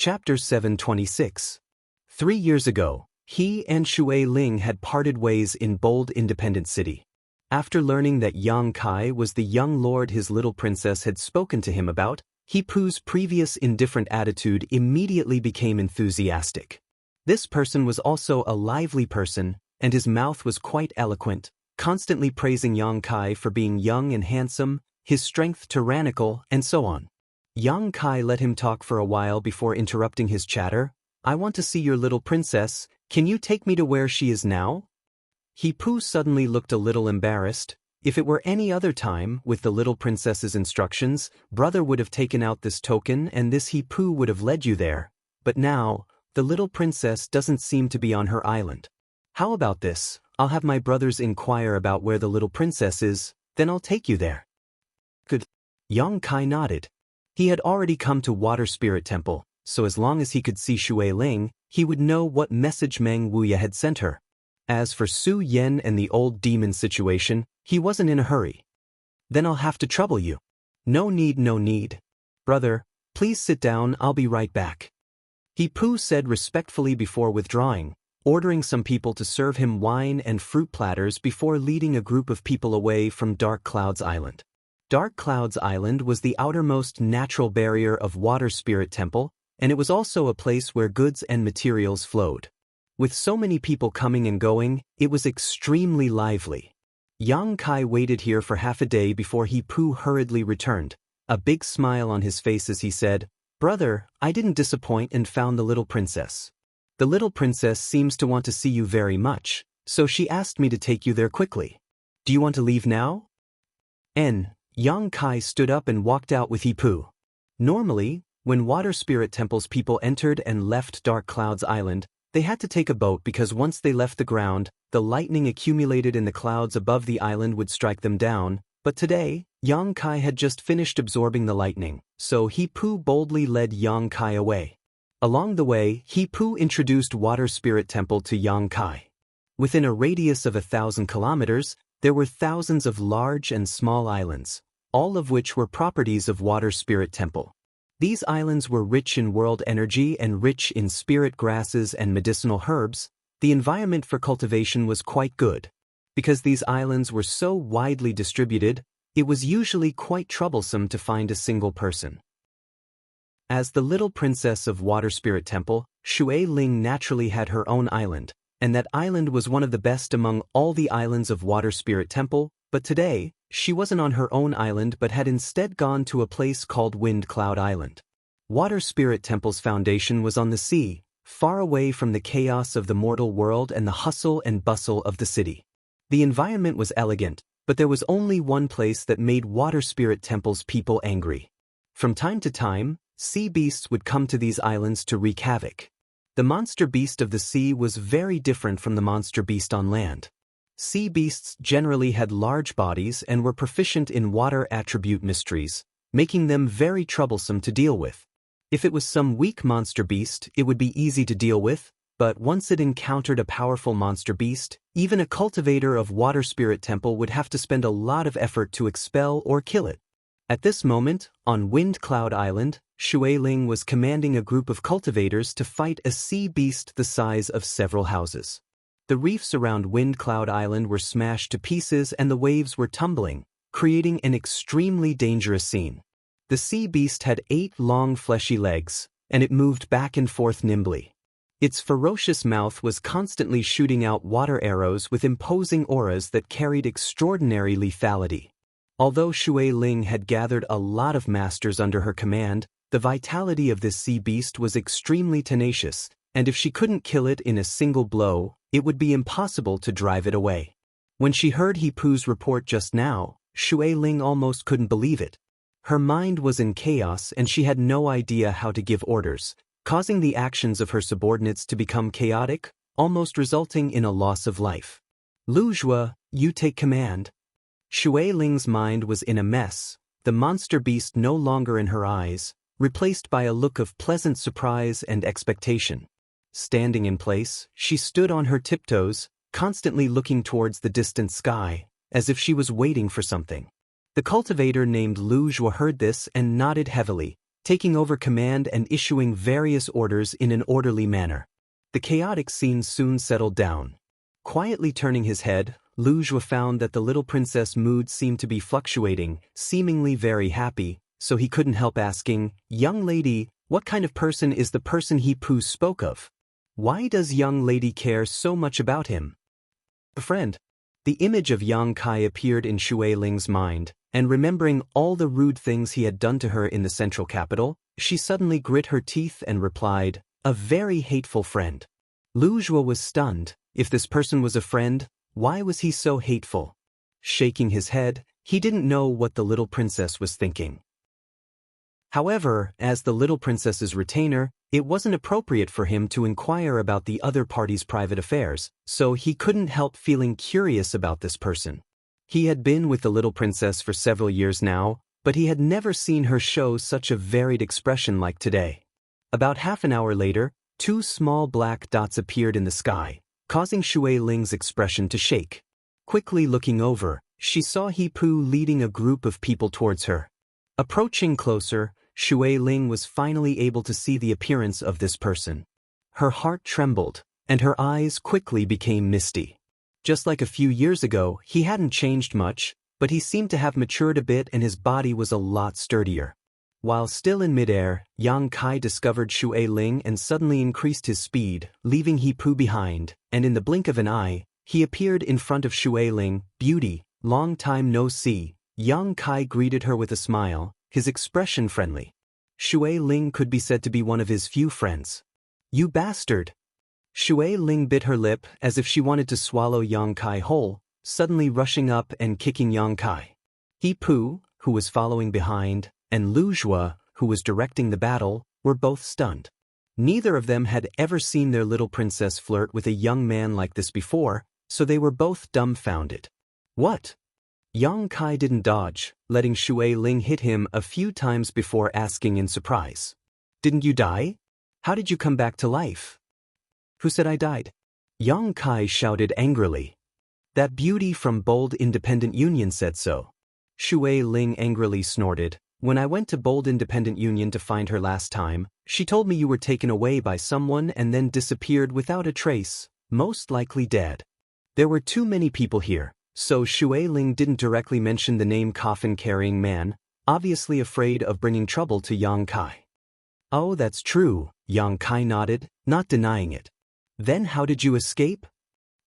Chapter 726. 3 years ago, he and Shui Ling had parted ways in bold independent city. After learning that Yang Kai was the young lord his little princess had spoken to him about, He Pu's previous indifferent attitude immediately became enthusiastic. This person was also a lively person, and his mouth was quite eloquent, constantly praising Yang Kai for being young and handsome, his strength tyrannical, and so on. Yang Kai let him talk for a while before interrupting his chatter. "I want to see your little princess. Can you take me to where she is now?" He Pu suddenly looked a little embarrassed. If it were any other time, with the little princess's instructions, brother would have taken out this token and this He Pu would have led you there. But now, the little princess doesn't seem to be on her island. How about this? I'll have my brothers inquire about where the little princess is, then I'll take you there. Good. Yang Kai nodded. He had already come to Water Spirit Temple, so as long as he could see Shui Ling, he would know what message Meng Wuya had sent her. As for Su Yen and the old demon situation, he wasn't in a hurry. "Then I'll have to trouble you." No need. "Brother, please sit down, I'll be right back." He Pu said respectfully before withdrawing, ordering some people to serve him wine and fruit platters before leading a group of people away from Dark Clouds Island. Dark Clouds Island was the outermost natural barrier of Water Spirit Temple, and it was also a place where goods and materials flowed. With so many people coming and going, it was extremely lively. Yang Kai waited here for half a day before He Pu hurriedly returned, a big smile on his face as he said, "Brother, I didn't disappoint and found the little princess. The little princess seems to want to see you very much, so she asked me to take you there quickly. Do you want to leave now?" Yang Kai stood up and walked out with He Pu. Normally, when Water Spirit Temple's people entered and left Dark Clouds Island, they had to take a boat because once they left the ground, the lightning accumulated in the clouds above the island would strike them down. But today, Yang Kai had just finished absorbing the lightning, so He Pu boldly led Yang Kai away. Along the way, He Pu introduced Water Spirit Temple to Yang Kai. Within a radius of 1,000 kilometers, there were thousands of large and small islands, all of which were properties of Water Spirit Temple. These islands were rich in world energy and rich in spirit grasses and medicinal herbs. The environment for cultivation was quite good. Because these islands were so widely distributed, it was usually quite troublesome to find a single person. As the little princess of Water Spirit Temple, Shui Ling naturally had her own island, and that island was one of the best among all the islands of Water Spirit Temple, but today, she wasn't on her own island but had instead gone to a place called Wind Cloud Island. Water Spirit Temple's foundation was on the sea, far away from the chaos of the mortal world and the hustle and bustle of the city. The environment was elegant, but there was only one place that made Water Spirit Temple's people angry. From time to time, sea beasts would come to these islands to wreak havoc. The monster beast of the sea was very different from the monster beast on land. Sea beasts generally had large bodies and were proficient in water attribute mysteries, making them very troublesome to deal with. If it was some weak monster beast, it would be easy to deal with, but once it encountered a powerful monster beast, even a cultivator of Water Spirit Temple would have to spend a lot of effort to expel or kill it. At this moment, on Wind Cloud Island, Shui Ling was commanding a group of cultivators to fight a sea beast the size of several houses. The reefs around Wind Cloud Island were smashed to pieces and the waves were tumbling, creating an extremely dangerous scene. The sea beast had 8 long fleshy legs, and it moved back and forth nimbly. Its ferocious mouth was constantly shooting out water arrows with imposing auras that carried extraordinary lethality. Although Shui Ling had gathered a lot of masters under her command, the vitality of this sea beast was extremely tenacious, and if she couldn't kill it in a single blow, it would be impossible to drive it away. When she heard He Pu's report just now, Shui Ling almost couldn't believe it. Her mind was in chaos and she had no idea how to give orders, causing the actions of her subordinates to become chaotic, almost resulting in a loss of life. "Lu Zhua, you take command." Shui Ling's mind was in a mess, the monster beast no longer in her eyes, replaced by a look of pleasant surprise and expectation. Standing in place, she stood on her tiptoes, constantly looking towards the distant sky, as if she was waiting for something. The cultivator named Lu Zhua heard this and nodded heavily, taking over command and issuing various orders in an orderly manner. The chaotic scene soon settled down. Quietly turning his head, Lu Zhuo found that the little princess' mood seemed to be fluctuating, seemingly very happy, so he couldn't help asking, "Young lady, what kind of person is the person He Pu spoke of? Why does young lady care so much about him?" "A friend." The image of Yang Kai appeared in Shui Ling's mind, and remembering all the rude things he had done to her in the central capital, she suddenly grit her teeth and replied, "A very hateful friend." Lu Zhuo was stunned. If this person was a friend, why was he so hateful? Shaking his head, he didn't know what the little princess was thinking. However, as the little princess's retainer, it wasn't appropriate for him to inquire about the other party's private affairs, so he couldn't help feeling curious about this person. He had been with the little princess for several years now, but he had never seen her show such a varied expression like today. About half an hour later, 2 small black dots appeared in the sky, causing Shui Ling's expression to shake. Quickly looking over, she saw He Pu leading a group of people towards her. Approaching closer, Shui Ling was finally able to see the appearance of this person. Her heart trembled, and her eyes quickly became misty. Just like a few years ago, he hadn't changed much, but he seemed to have matured a bit and his body was a lot sturdier. While still in midair, Yang Kai discovered Shui Ling and suddenly increased his speed, leaving He Pu behind, and in the blink of an eye, he appeared in front of Shui Ling. "Beauty, long time no see." Yang Kai greeted her with a smile, his expression friendly. Shui Ling could be said to be one of his few friends. "You bastard!" Shui Ling bit her lip as if she wanted to swallow Yang Kai whole, suddenly rushing up and kicking Yang Kai. He Pu, who was following behind, and Lu Zhuo, who was directing the battle, were both stunned. Neither of them had ever seen their little princess flirt with a young man like this before, so they were both dumbfounded. "What?" Yang Kai didn't dodge, letting Shui Ling hit him a few times before asking in surprise, "Didn't you die? How did you come back to life?" "Who said I died?" Yang Kai shouted angrily. "That beauty from Bold Independent Union said so." Shui Ling angrily snorted. "When I went to Bold Independent Union to find her last time, she told me you were taken away by someone and then disappeared without a trace, most likely dead. There were too many people here, so Shui Ling didn't directly mention the name coffin-carrying man, obviously afraid of bringing trouble to Yang Kai." "Oh, that's true," Yang Kai nodded, not denying it. "Then how did you escape?"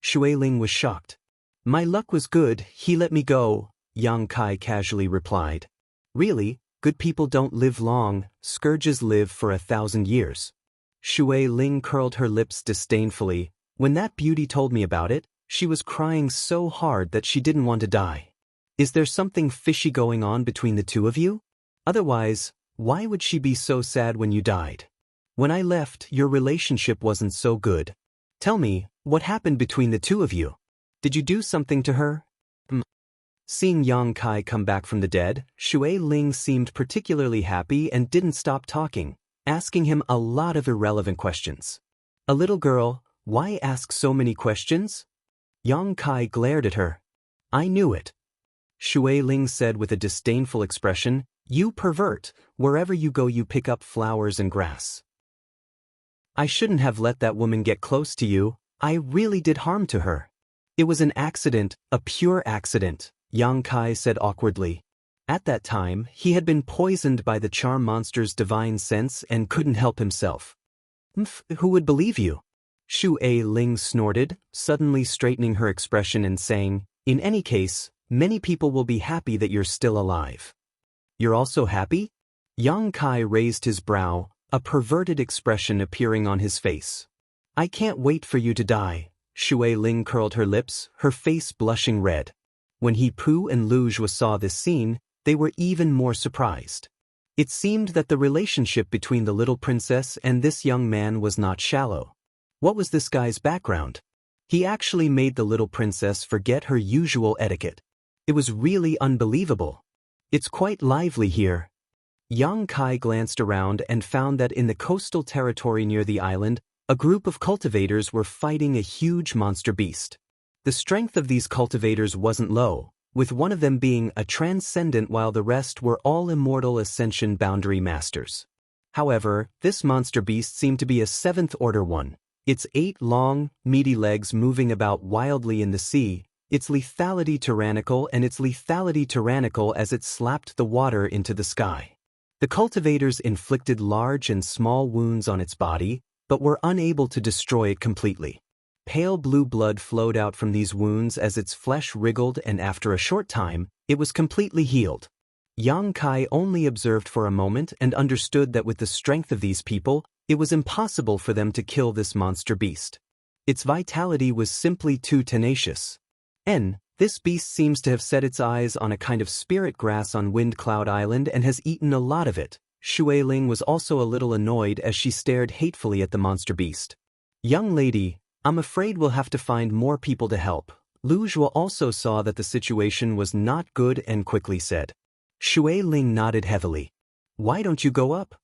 Shui Ling was shocked. "My luck was good, he let me go," Yang Kai casually replied. "Really? Good people don't live long, scourges live for 1,000 years. Shui Ling curled her lips disdainfully. "When that beauty told me about it, she was crying so hard that she didn't want to die. Is there something fishy going on between the two of you? Otherwise, why would she be so sad when you died? When I left, your relationship wasn't so good. Tell me, what happened between the two of you? Did you do something to her?" Seeing Yang Kai come back from the dead, Shui Ling seemed particularly happy and didn't stop talking, asking him a lot of irrelevant questions. "A little girl, why ask so many questions?" Yang Kai glared at her. "I knew it." Shui Ling said with a disdainful expression, "You pervert, wherever you go you pick up flowers and grass. I shouldn't have let that woman get close to you, I really did harm to her." "It was an accident, a pure accident," Yang Kai said awkwardly. At that time, he had been poisoned by the charm monster's divine sense and couldn't help himself. Who would believe you?" Shui Ling snorted, suddenly straightening her expression and saying, "In any case, many people will be happy that you're still alive." "You're also happy?" Yang Kai raised his brow, a perverted expression appearing on his face. "I can't wait for you to die." Shui Ling curled her lips, her face blushing red. When He Pu and Lu Zhuo saw this scene, they were even more surprised. It seemed that the relationship between the little princess and this young man was not shallow. What was this guy's background? He actually made the little princess forget her usual etiquette. It was really unbelievable. "It's quite lively here." Yang Kai glanced around and found that in the coastal territory near the island, a group of cultivators were fighting a huge monster beast. The strength of these cultivators wasn't low, with one of them being a transcendent while the rest were all immortal ascension boundary masters. However, this monster beast seemed to be a seventh-order one, its 8 long, meaty legs moving about wildly in the sea, its lethality tyrannical as it slapped the water into the sky. The cultivators inflicted large and small wounds on its body, but were unable to destroy it completely. Pale blue blood flowed out from these wounds as its flesh wriggled, and after a short time, it was completely healed. Yang Kai only observed for a moment and understood that with the strength of these people, it was impossible for them to kill this monster beast. Its vitality was simply too tenacious. This beast seems to have set its eyes on a kind of spirit grass on Wind Cloud Island and has eaten a lot of it. Xue Ling was also a little annoyed as she stared hatefully at the monster beast. Young lady, I'm afraid we'll have to find more people to help. Lu Zhuo also saw that the situation was not good and quickly said. Xue Ling nodded heavily. Why don't you go up?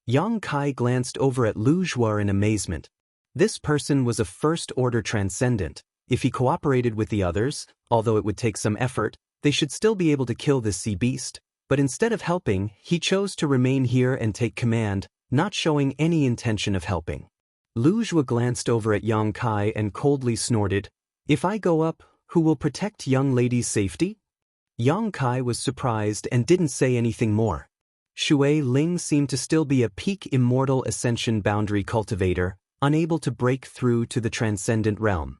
Yang Kai glanced over at Lu Zhuo in amazement. This person was a first-order transcendent. If he cooperated with the others, although it would take some effort, they should still be able to kill this sea beast, but instead of helping, he chose to remain here and take command, not showing any intention of helping. Lu Zhuo glanced over at Yang Kai and coldly snorted, If I go up, who will protect young lady's safety? Yang Kai was surprised and didn't say anything more. Xue Ling seemed to still be a peak immortal ascension boundary cultivator, unable to break through to the transcendent realm.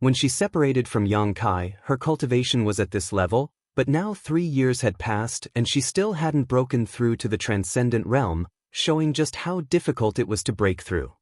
When she separated from Yang Kai, her cultivation was at this level, but now 3 years had passed and she still hadn't broken through to the transcendent realm, showing just how difficult it was to break through.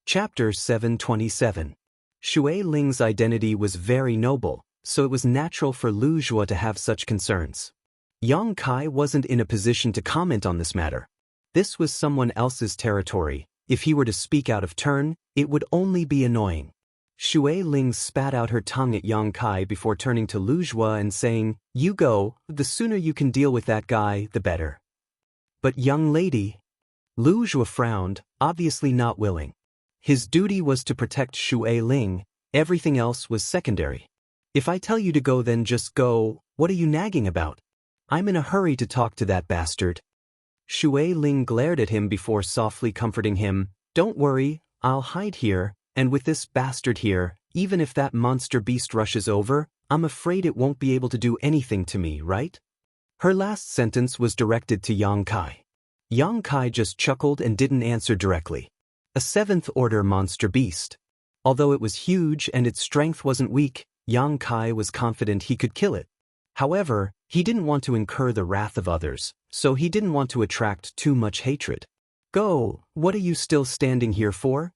Chapter 727. Xue Ling's identity was very noble, so it was natural for Lu Zhuo to have such concerns. Yang Kai wasn't in a position to comment on this matter. This was someone else's territory. If he were to speak out of turn, it would only be annoying. Xue Ling spat out her tongue at Yang Kai before turning to Lu Zhuo and saying, You go, the sooner you can deal with that guy, the better. But young lady. Lu Zhuo frowned, obviously not willing. His duty was to protect Xue Ling, everything else was secondary. If I tell you to go, then just go, what are you nagging about? I'm in a hurry to talk to that bastard. Xue Ling glared at him before softly comforting him, Don't worry, I'll hide here, and with this bastard here, even if that monster beast rushes over, I'm afraid it won't be able to do anything to me, right? Her last sentence was directed to Yang Kai. Yang Kai just chuckled and didn't answer directly. A 7th-order monster beast. Although it was huge and its strength wasn't weak, Yang Kai was confident he could kill it. However, he didn't want to incur the wrath of others, so he didn't want to attract too much hatred. Go, what are you still standing here for?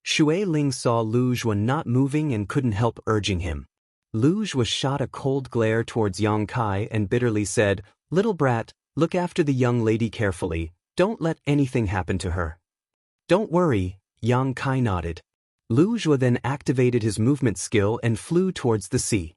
Xue Ling saw Lu Zhuo not moving and couldn't help urging him. Lu Zhuo shot a cold glare towards Yang Kai and bitterly said, Little brat, look after the young lady carefully, don't let anything happen to her. Don't worry, Yang Kai nodded. Lu Zhuo then activated his movement skill and flew towards the sea.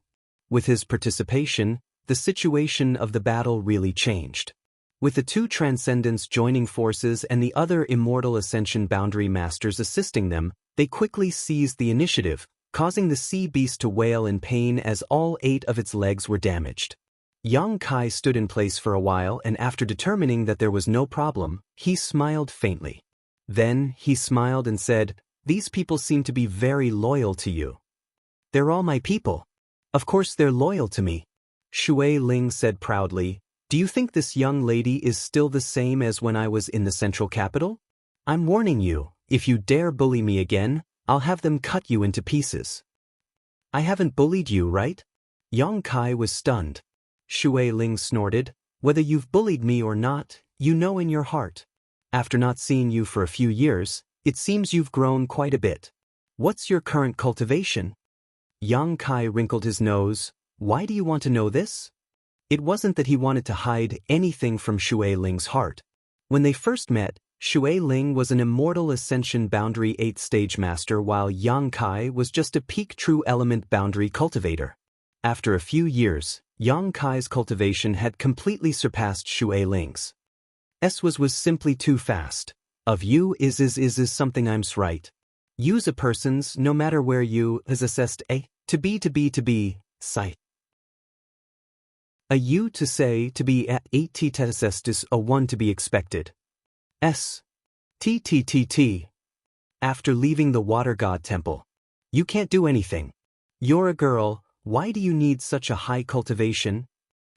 With his participation, the situation of the battle really changed. With the 2 transcendents joining forces and the other immortal ascension boundary masters assisting them, they quickly seized the initiative, causing the sea beast to wail in pain as all 8 of its legs were damaged. Yang Kai stood in place for a while, and after determining that there was no problem, he smiled faintly. Then, he smiled and said, These people seem to be very loyal to you. They're all my people. Of course they're loyal to me. Xue Ling said proudly, Do you think this young lady is still the same as when I was in the central capital? I'm warning you, if you dare bully me again, I'll have them cut you into pieces. I haven't bullied you, right? Yang Kai was stunned. Xue Ling snorted, Whether you've bullied me or not, you know in your heart. After not seeing you for a few years, it seems you've grown quite a bit. What's your current cultivation? Yang Kai wrinkled his nose. Why do you want to know this? It wasn't that he wanted to hide anything from Xue Ling's heart. When they first met, Xue Ling was an immortal ascension boundary 8th stage master while Yang Kai was just a peak true element boundary cultivator. After a few years, Yang Kai's cultivation had completely surpassed Xue Ling's. Was simply too fast. Of you is something I'm's right. Use a person's no matter where you is assessed a to be sight. A U to say to be at 80 testis a 1 to be expected. S. TTTT. After leaving the water god temple. You can't do anything. You're a girl, why do you need such a high cultivation?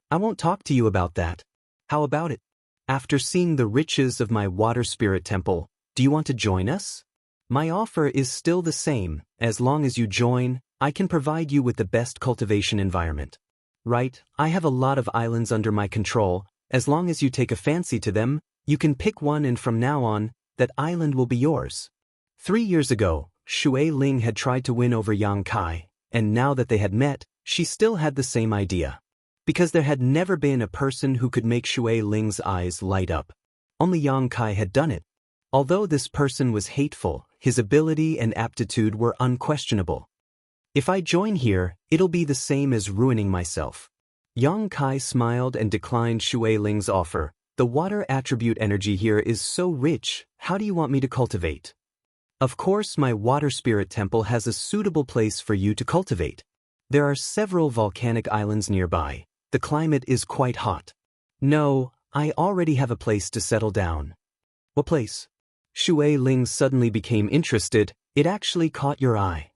I won't talk to you about that. How about it? After seeing the riches of my water spirit temple, do you want to join us? My offer is still the same, as long as you join, I can provide you with the best cultivation environment. Right, I have a lot of islands under my control, as long as you take a fancy to them, you can pick one and from now on, that island will be yours. 3 years ago, Shui Ling had tried to win over Yang Kai, and now that they had met, she still had the same idea. Because there had never been a person who could make Shui Ling's eyes light up. Only Yang Kai had done it. Although this person was hateful, his ability and aptitude were unquestionable. If I join here, it'll be the same as ruining myself. Yang Kai smiled and declined Shui Ling's offer. The water attribute energy here is so rich, how do you want me to cultivate? Of course, my water spirit temple has a suitable place for you to cultivate. There are several volcanic islands nearby. The climate is quite hot. No, I already have a place to settle down. What place? Shui Ling suddenly became interested. It actually caught your eye.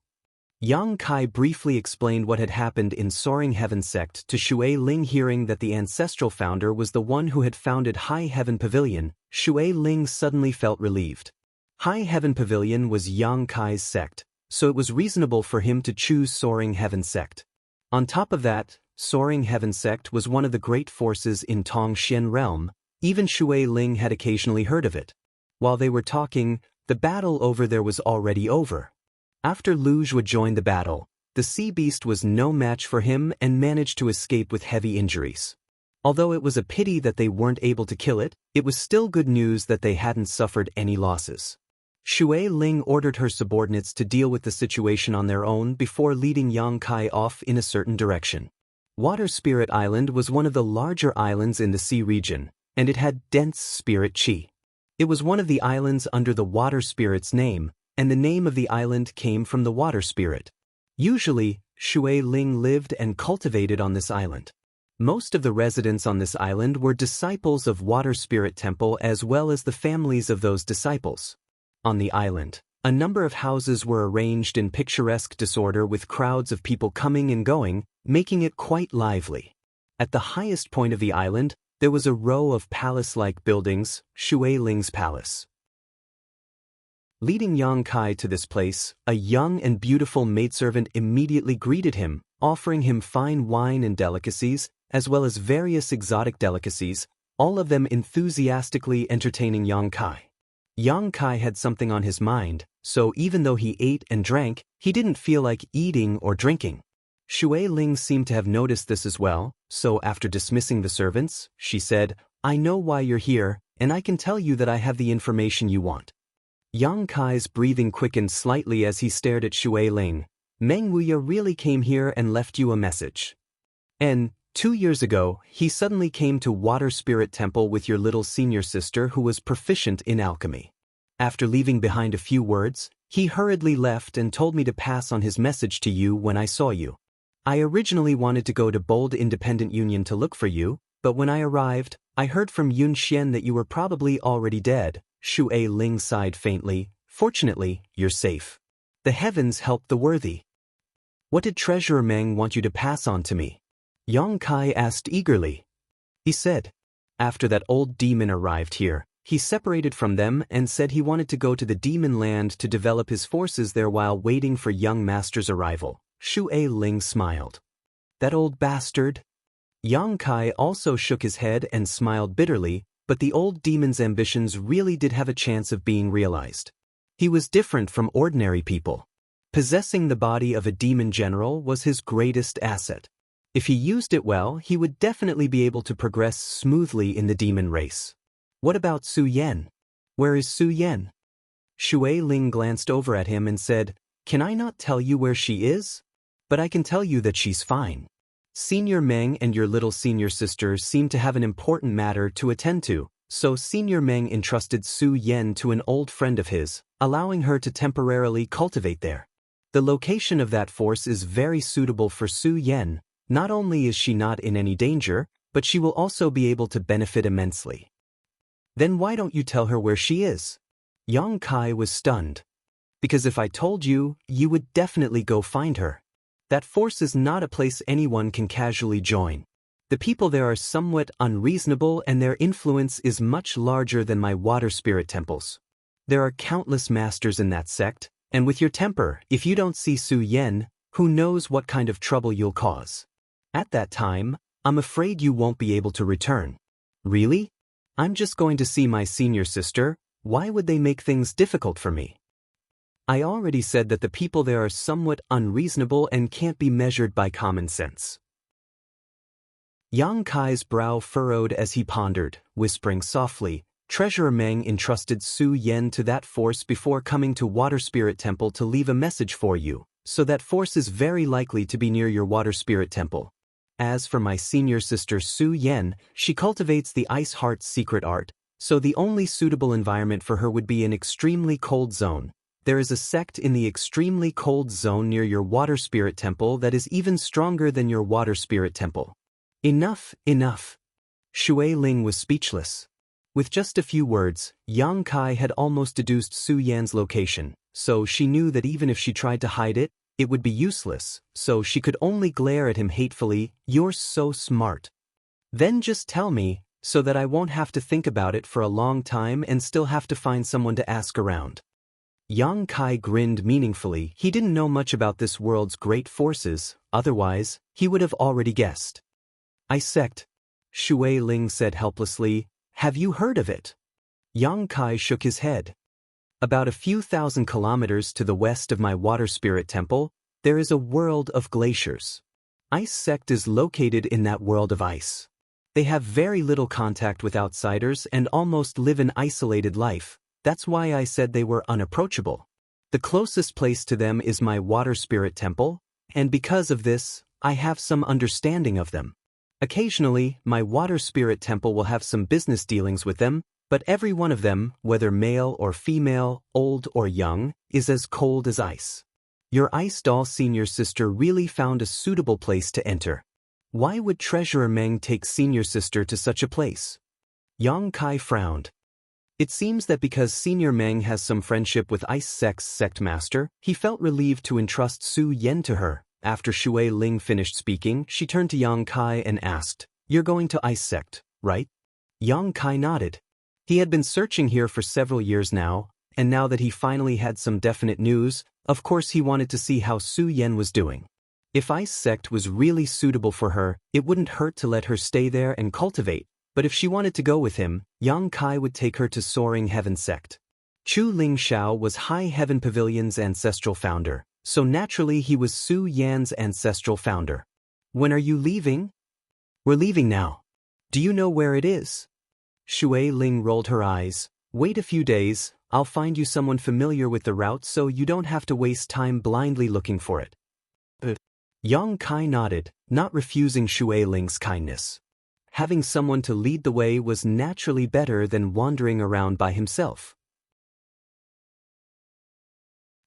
Yang Kai briefly explained what had happened in Soaring Heaven sect to Shui Ling. Hearing that the ancestral founder was the one who had founded High Heaven Pavilion, Shui Ling suddenly felt relieved. High Heaven Pavilion was Yang Kai's sect, so it was reasonable for him to choose Soaring Heaven sect. On top of that, Soaring Heaven sect was one of the great forces in Tongxian realm. Even Shui Ling had occasionally heard of it. While they were talking, the battle over there was already over. After Lu Zhuo joined the battle, the sea beast was no match for him and managed to escape with heavy injuries. Although it was a pity that they weren't able to kill it, it was still good news that they hadn't suffered any losses. Shui Ling ordered her subordinates to deal with the situation on their own before leading Yang Kai off in a certain direction. Water Spirit Island was one of the larger islands in the sea region, and it had dense spirit qi. It was one of the islands under the water spirit's name, and the name of the island came from the water spirit. Usually, Shui Ling lived and cultivated on this island. Most of the residents on this island were disciples of Water Spirit Temple as well as the families of those disciples. On the island, a number of houses were arranged in picturesque disorder with crowds of people coming and going, making it quite lively. At the highest point of the island, there was a row of palace-like buildings, Shui Ling's palace. Leading Yang Kai to this place, a young and beautiful maidservant immediately greeted him, offering him fine wine and delicacies, as well as various exotic delicacies, all of them enthusiastically entertaining Yang Kai. Yang Kai had something on his mind, so even though he ate and drank, he didn't feel like eating or drinking. Shui Ling seemed to have noticed this as well, so after dismissing the servants, she said, "I know why you're here, and I can tell you that I have the information you want." Yang Kai's breathing quickened slightly as he stared at Shui Ling. "Meng Wuya really came here and left you a message. And 2 years ago, he suddenly came to Water Spirit Temple with your little senior sister who was proficient in alchemy. After leaving behind a few words, he hurriedly left and told me to pass on his message to you when I saw you. I originally wanted to go to Bold Independent Union to look for you, but when I arrived, I heard from Yun Xian that you were probably already dead." Shui Ling sighed faintly. "Fortunately, you're safe. The heavens help the worthy. What did Treasurer Meng want you to pass on to me?" Yang Kai asked eagerly. He said, after that old demon arrived here, he separated from them and said he wanted to go to the demon land to develop his forces there while waiting for young master's arrival. Shui Ling smiled. "That old bastard?" Yang Kai also shook his head and smiled bitterly, but the old demon's ambitions really did have a chance of being realized. He was different from ordinary people. Possessing the body of a demon general was his greatest asset. If he used it well, he would definitely be able to progress smoothly in the demon race. What about Su Yan? Where is Su Yan? Shui Ling glanced over at him and said, "Can I not tell you where she is? But I can tell you that she's fine. Senior Meng and your little senior sister seem to have an important matter to attend to, so Senior Meng entrusted Su Yan to an old friend of his, allowing her to temporarily cultivate there. The location of that force is very suitable for Su Yan. Not only is she not in any danger, but she will also be able to benefit immensely. Then why don't you tell her where she is? Yang Kai was stunned. Because if I told you, you would definitely go find her. That force is not a place anyone can casually join. The people there are somewhat unreasonable and their influence is much larger than my water spirit temples. There are countless masters in that sect, and with your temper, if you don't see Su Yan, who knows what kind of trouble you'll cause. At that time, I'm afraid you won't be able to return. Really? I'm just going to see my senior sister, why would they make things difficult for me? I already said that the people there are somewhat unreasonable and can't be measured by common sense. Yang Kai's brow furrowed as he pondered, whispering softly, Treasurer Meng entrusted Su Yan to that force before coming to Water Spirit Temple to leave a message for you, so that force is very likely to be near your Water Spirit Temple. As for my senior sister Su Yan, she cultivates the Ice Heart's secret art, so the only suitable environment for her would be an extremely cold zone. There is a sect in the extremely cold zone near your Water Spirit Temple that is even stronger than your Water Spirit Temple. Enough, enough. Shui Ling was speechless. With just a few words, Yang Kai had almost deduced Su Yan's location, so she knew that even if she tried to hide it, it would be useless, so she could only glare at him hatefully, You're so smart. Then just tell me, so that I won't have to think about it for a long time and still have to find someone to ask around. Yang Kai grinned meaningfully. He didn't know much about this world's great forces, otherwise, he would have already guessed. Ice sect, Shui Ling said helplessly, have you heard of it? Yang Kai shook his head. About a few thousand kilometers to the west of my Water Spirit Temple, there is a world of glaciers. Ice sect is located in that world of ice. They have very little contact with outsiders and almost live an isolated life. That's why I said they were unapproachable. The closest place to them is my Water Spirit Temple, and because of this, I have some understanding of them. Occasionally, my Water Spirit Temple will have some business dealings with them, but every one of them, whether male or female, old or young, is as cold as ice. Your Ice Doll senior sister really found a suitable place to enter. Why would Treasurer Meng take senior sister to such a place? Yang Kai frowned. It seems that because Senior Meng has some friendship with Ice Sect's sect master, he felt relieved to entrust Su Yan to her. After Shui Ling finished speaking, she turned to Yang Kai and asked, You're going to Ice Sect, right? Yang Kai nodded. He had been searching here for several years now, and now that he finally had some definite news, of course he wanted to see how Su Yan was doing. If Ice Sect was really suitable for her, it wouldn't hurt to let her stay there and cultivate, but if she wanted to go with him, Yang Kai would take her to Soaring Heaven Sect. Chu Ling Xiao was High Heaven Pavilion's ancestral founder, so naturally he was Su Yan's ancestral founder. When are you leaving? We're leaving now. Do you know where it is? Shui Ling rolled her eyes. Wait a few days, I'll find you someone familiar with the route so you don't have to waste time blindly looking for it. Yang Kai nodded, not refusing Shui Ling's kindness. Having someone to lead the way was naturally better than wandering around by himself.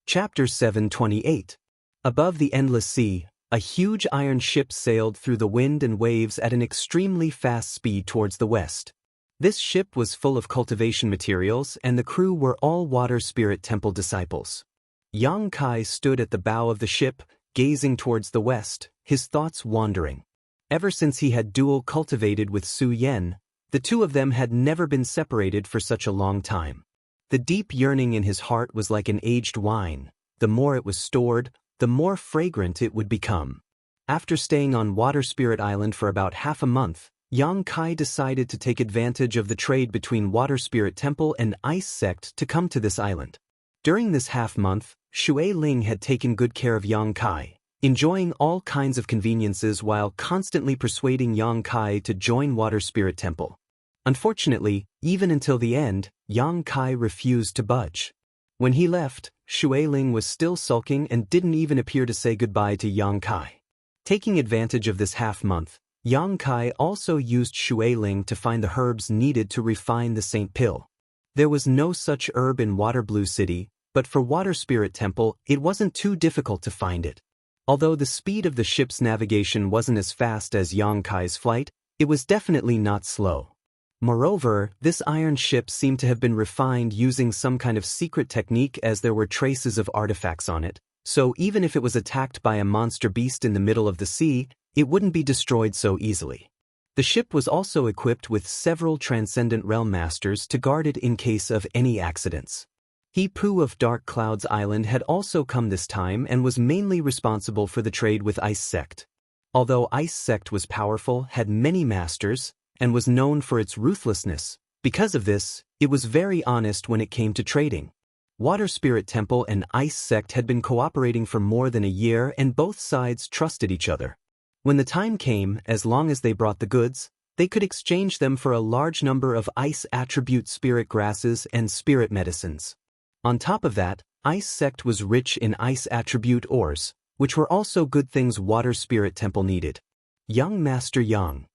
Chapter 728. Above the endless sea, a huge iron ship sailed through the wind and waves at an extremely fast speed towards the west. This ship was full of cultivation materials and the crew were all Water Spirit Temple disciples. Yang Kai stood at the bow of the ship, gazing towards the west, his thoughts wandering. Ever since he had dual cultivated with Su Yan, the two of them had never been separated for such a long time. The deep yearning in his heart was like an aged wine. The more it was stored, the more fragrant it would become. After staying on Water Spirit Island for about half a month, Yang Kai decided to take advantage of the trade between Water Spirit Temple and Ice Sect to come to this island. During this half-month, Shui Ling had taken good care of Yang Kai, enjoying all kinds of conveniences while constantly persuading Yang Kai to join Water Spirit Temple. Unfortunately, even until the end, Yang Kai refused to budge. When he left, Shui Ling was still sulking and didn't even appear to say goodbye to Yang Kai. Taking advantage of this half-month, Yang Kai also used Shui Ling to find the herbs needed to refine the Saint Pill. There was no such herb in Water Blue City, but for Water Spirit Temple, it wasn't too difficult to find it. Although the speed of the ship's navigation wasn't as fast as Yang Kai's flight, It was definitely not slow. Moreover, this iron ship seemed to have been refined using some kind of secret technique, as there were traces of artifacts on it, so even if it was attacked by a monster beast in the middle of the sea, it wouldn't be destroyed so easily. The ship was also equipped with several transcendent realm masters to guard it in case of any accidents. He-Poo of Dark Clouds Island had also come this time and was mainly responsible for the trade with Ice Sect. Although Ice Sect was powerful, had many masters, and was known for its ruthlessness, because of this, it was very honest when it came to trading. Water Spirit Temple and Ice Sect had been cooperating for more than a year, and both sides trusted each other. When the time came, as long as they brought the goods, they could exchange them for a large number of ice attribute spirit grasses and spirit medicines. On top of that, Ice Sect was rich in ice attribute ores, which were also good things Water Spirit Temple needed. Young Master Yang.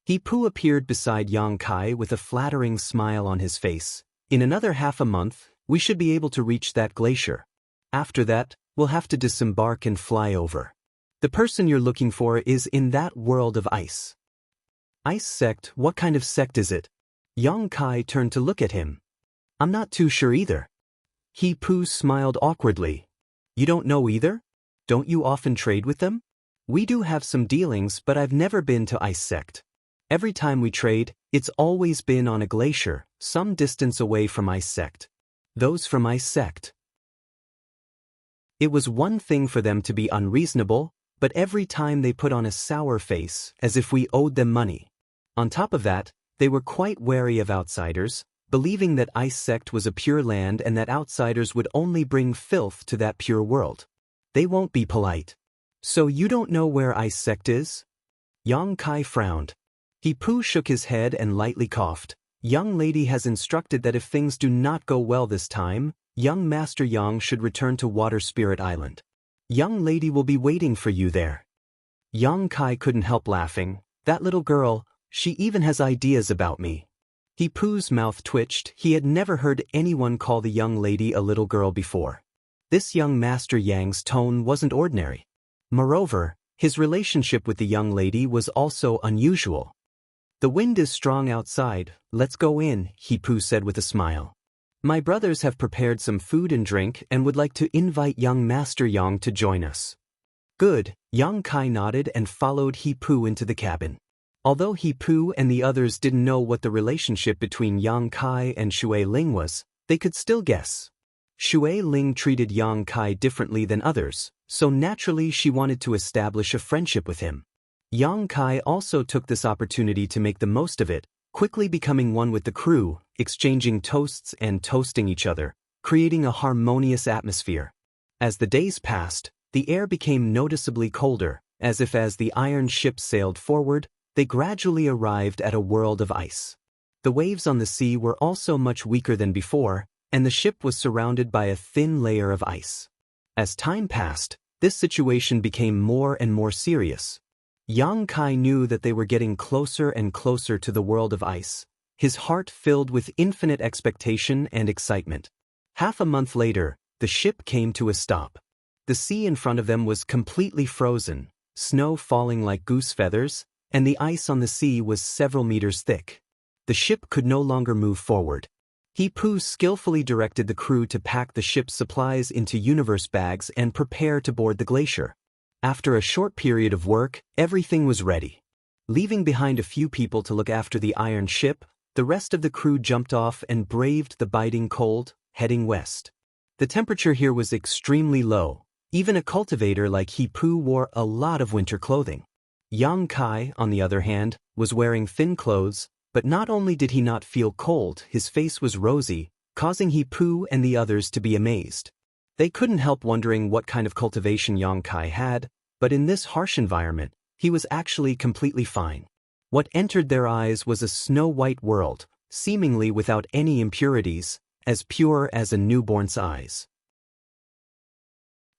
He-Poo appeared beside Yang Kai with a flattering smile on his face. In another half a month, we should be able to reach that glacier. After that, we'll have to disembark and fly over. The person you're looking for is in that world of ice. Ice Sect, what kind of sect is it? Yang Kai turned to look at him. I'm not too sure either. He-Poo smiled awkwardly. You don't know either? Don't you often trade with them? We do have some dealings, but I've never been to Ice Sect. Every time we trade, it's always been on a glacier, some distance away from Ice Sect. Those from Ice Sect. It was one thing for them to be unreasonable, but every time they put on a sour face, as if we owed them money. On top of that, they were quite wary of outsiders, believing that Ice Sect was a pure land and that outsiders would only bring filth to that pure world. They won't be polite. So you don't know where Ice Sect is? Yang Kai frowned. He-Poo shook his head and lightly coughed. Young lady has instructed that if things do not go well this time, young Master Yang should return to Water Spirit Island. Young lady will be waiting for you there. Yang Kai couldn't help laughing. That little girl, she even has ideas about me. He-Poo's mouth twitched. He had never heard anyone call the young lady a little girl before. This young Master Yang's tone wasn't ordinary. Moreover, his relationship with the young lady was also unusual. The wind is strong outside, let's go in, He-Poo said with a smile. My brothers have prepared some food and drink and would like to invite young Master Yang to join us. Good, Yang Kai nodded and followed He-Poo into the cabin. Although He-Poo and the others didn't know what the relationship between Yang Kai and Shui Ling was, they could still guess. Shui Ling treated Yang Kai differently than others, so naturally she wanted to establish a friendship with him. Yang Kai also took this opportunity to make the most of it, quickly becoming one with the crew, exchanging toasts and toasting each other, creating a harmonious atmosphere. As the days passed, the air became noticeably colder, as the iron ship sailed forward, they gradually arrived at a world of ice. The waves on the sea were also much weaker than before, and the ship was surrounded by a thin layer of ice. As time passed, this situation became more and more serious. Yang Kai knew that they were getting closer and closer to the world of ice, his heart filled with infinite expectation and excitement. Half a month later, the ship came to a stop. The sea in front of them was completely frozen, snow falling like goose feathers, and the ice on the sea was several meters thick. The ship could no longer move forward. He-Poo skillfully directed the crew to pack the ship's supplies into universe bags and prepare to board the glacier. After a short period of work, everything was ready. Leaving behind a few people to look after the iron ship, the rest of the crew jumped off and braved the biting cold, heading west. The temperature here was extremely low. Even a cultivator like He-Poo wore a lot of winter clothing. Yang Kai, on the other hand, was wearing thin clothes, but not only did he not feel cold, his face was rosy, causing He-Poo and the others to be amazed. They couldn't help wondering what kind of cultivation Yang Kai had, but in this harsh environment, he was actually completely fine. What entered their eyes was a snow-white world, seemingly without any impurities, as pure as a newborn's eyes.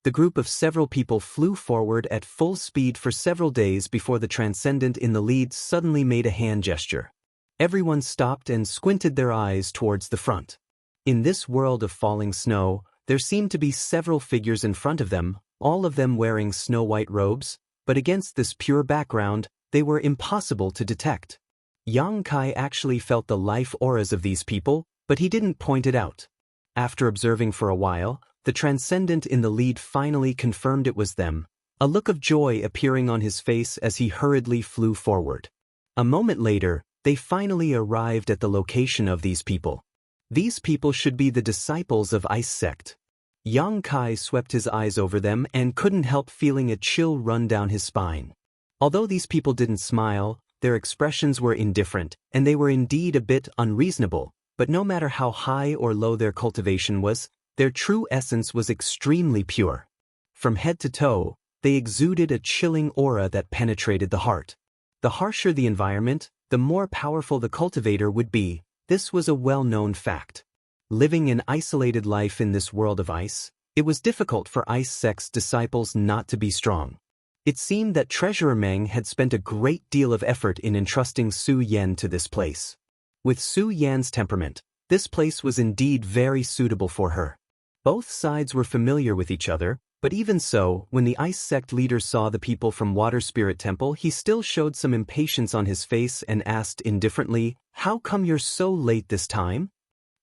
The group of several people flew forward at full speed for several days before the transcendent in the lead suddenly made a hand gesture. Everyone stopped and squinted their eyes towards the front. In this world of falling snow, there seemed to be several figures in front of them, all of them wearing snow-white robes, but against this pure background, they were impossible to detect. Yang Kai actually felt the life auras of these people, but he didn't point it out. After observing for a while, the transcendent in the lead finally confirmed it was them, a look of joy appearing on his face as he hurriedly flew forward. A moment later, they finally arrived at the location of these people. These people should be the disciples of Ice Sect. Yang Kai swept his eyes over them and couldn't help feeling a chill run down his spine. Although these people didn't smile, their expressions were indifferent, and they were indeed a bit unreasonable, but no matter how high or low their cultivation was, their true essence was extremely pure. From head to toe, they exuded a chilling aura that penetrated the heart. The harsher the environment, the more powerful the cultivator would be. This was a well-known fact. Living an isolated life in this world of ice, it was difficult for Ice Sect's disciples not to be strong. It seemed that Treasurer Meng had spent a great deal of effort in entrusting Su Yan to this place. With Su Yan's temperament, this place was indeed very suitable for her. Both sides were familiar with each other, but even so, when the Ice Sect leader saw the people from Water Spirit Temple, he still showed some impatience on his face and asked indifferently, "How come you're so late this time?"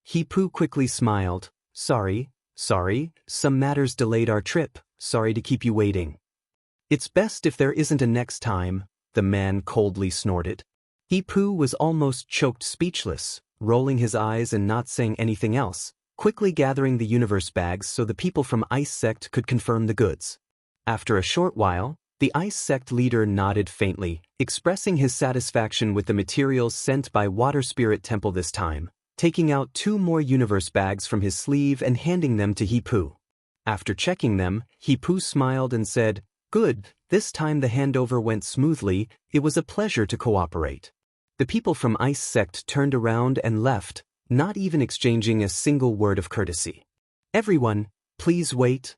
Hepu quickly smiled, Sorry, some matters delayed our trip, sorry to keep you waiting." "It's best if there isn't a next time," the man coldly snorted. Hepu was almost choked speechless, rolling his eyes and not saying anything else, quickly gathering the universe bags so the people from Ice Sect could confirm the goods. After a short while, the Ice Sect leader nodded faintly, expressing his satisfaction with the materials sent by Water Spirit Temple this time, taking out 2 more universe bags from his sleeve and handing them to Hepu. After checking them, Hepu smiled and said, "Good, this time the handover went smoothly, it was a pleasure to cooperate." The people from Ice Sect turned around and left, not even exchanging a single word of courtesy. "Everyone, please wait,"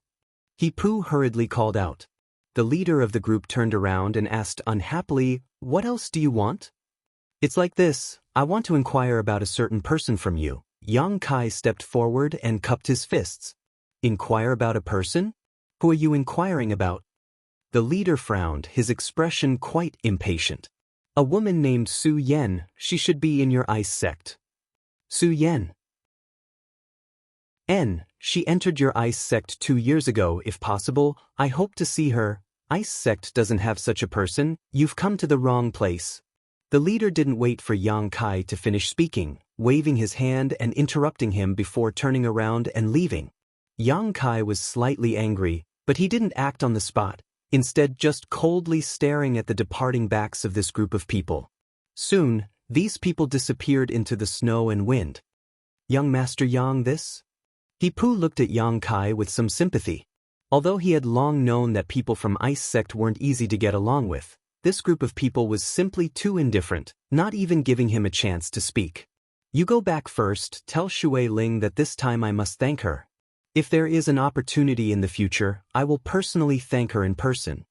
Hepu hurriedly called out. The leader of the group turned around and asked unhappily, "What else do you want?" "It's like this, I want to inquire about a certain person from you." Yang Kai stepped forward and cupped his fists. "Inquire about a person? Who are you inquiring about?" The leader frowned, his expression quite impatient. "A woman named Su Yan, she should be in your Ice Sect." "Su Yan? She entered your Ice Sect 2 years ago. If possible, I hope to see her." "Ice Sect doesn't have such a person, you've come to the wrong place." The leader didn't wait for Yang Kai to finish speaking, waving his hand and interrupting him before turning around and leaving. Yang Kai was slightly angry, but he didn't act on the spot, instead just coldly staring at the departing backs of this group of people. Soon, these people disappeared into the snow and wind. "Young Master Yang this?" Hepu looked at Yang Kai with some sympathy. Although he had long known that people from Ice Sect weren't easy to get along with, this group of people was simply too indifferent, not even giving him a chance to speak. "You go back first, tell Shui Ling that this time I must thank her. If there is an opportunity in the future, I will personally thank her in person."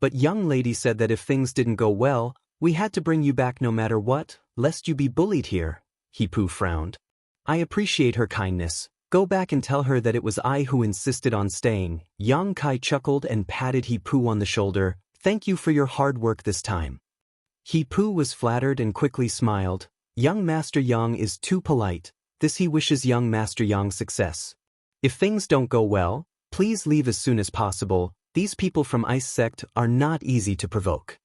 "But young lady said that if things didn't go well, we had to bring you back no matter what, lest you be bullied here." Hepu frowned. "I appreciate her kindness. Go back and tell her that it was I who insisted on staying." Yang Kai chuckled and patted Hepu on the shoulder. "Thank you for your hard work this time." Hepu was flattered and quickly smiled. Young Master Yang is too polite. This he wishes young Master Yang success. "If things don't go well, please leave as soon as possible. These people from Ice Sect are not easy to provoke."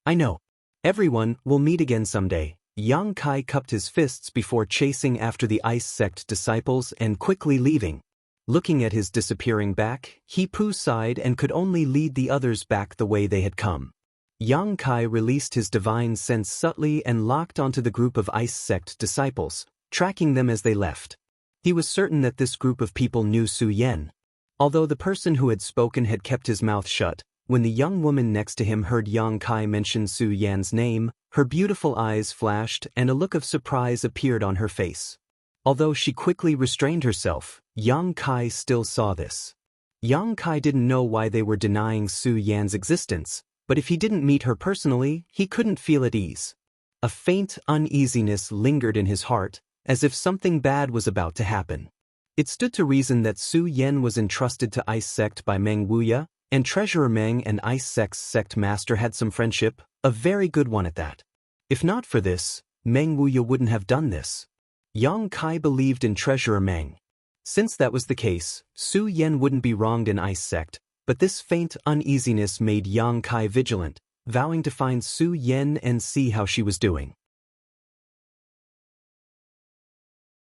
"I know. Everyone will meet again someday." Yang Kai cupped his fists before chasing after the Ice Sect disciples and quickly leaving. Looking at his disappearing back, Hepu sighed and could only lead the others back the way they had come. Yang Kai released his divine sense subtly and locked onto the group of Ice Sect disciples, tracking them as they left. He was certain that this group of people knew Su Yan. Although the person who had spoken had kept his mouth shut, when the young woman next to him heard Yang Kai mention Su Yan's name, her beautiful eyes flashed and a look of surprise appeared on her face. Although she quickly restrained herself, Yang Kai still saw this. Yang Kai didn't know why they were denying Su Yan's existence, but if he didn't meet her personally, he couldn't feel at ease. A faint uneasiness lingered in his heart, as if something bad was about to happen. It stood to reason that Su Yan was entrusted to Ice Sect by Meng Wuya, And Treasurer Meng and Ice Sect's sect master had some friendship, a very good one at that. If not for this, Meng Wuya wouldn't have done this. Yang Kai believed in Treasurer Meng. Since that was the case, Su Yan wouldn't be wronged in Ice Sect, but this faint uneasiness made Yang Kai vigilant, vowing to find Su Yan and see how she was doing.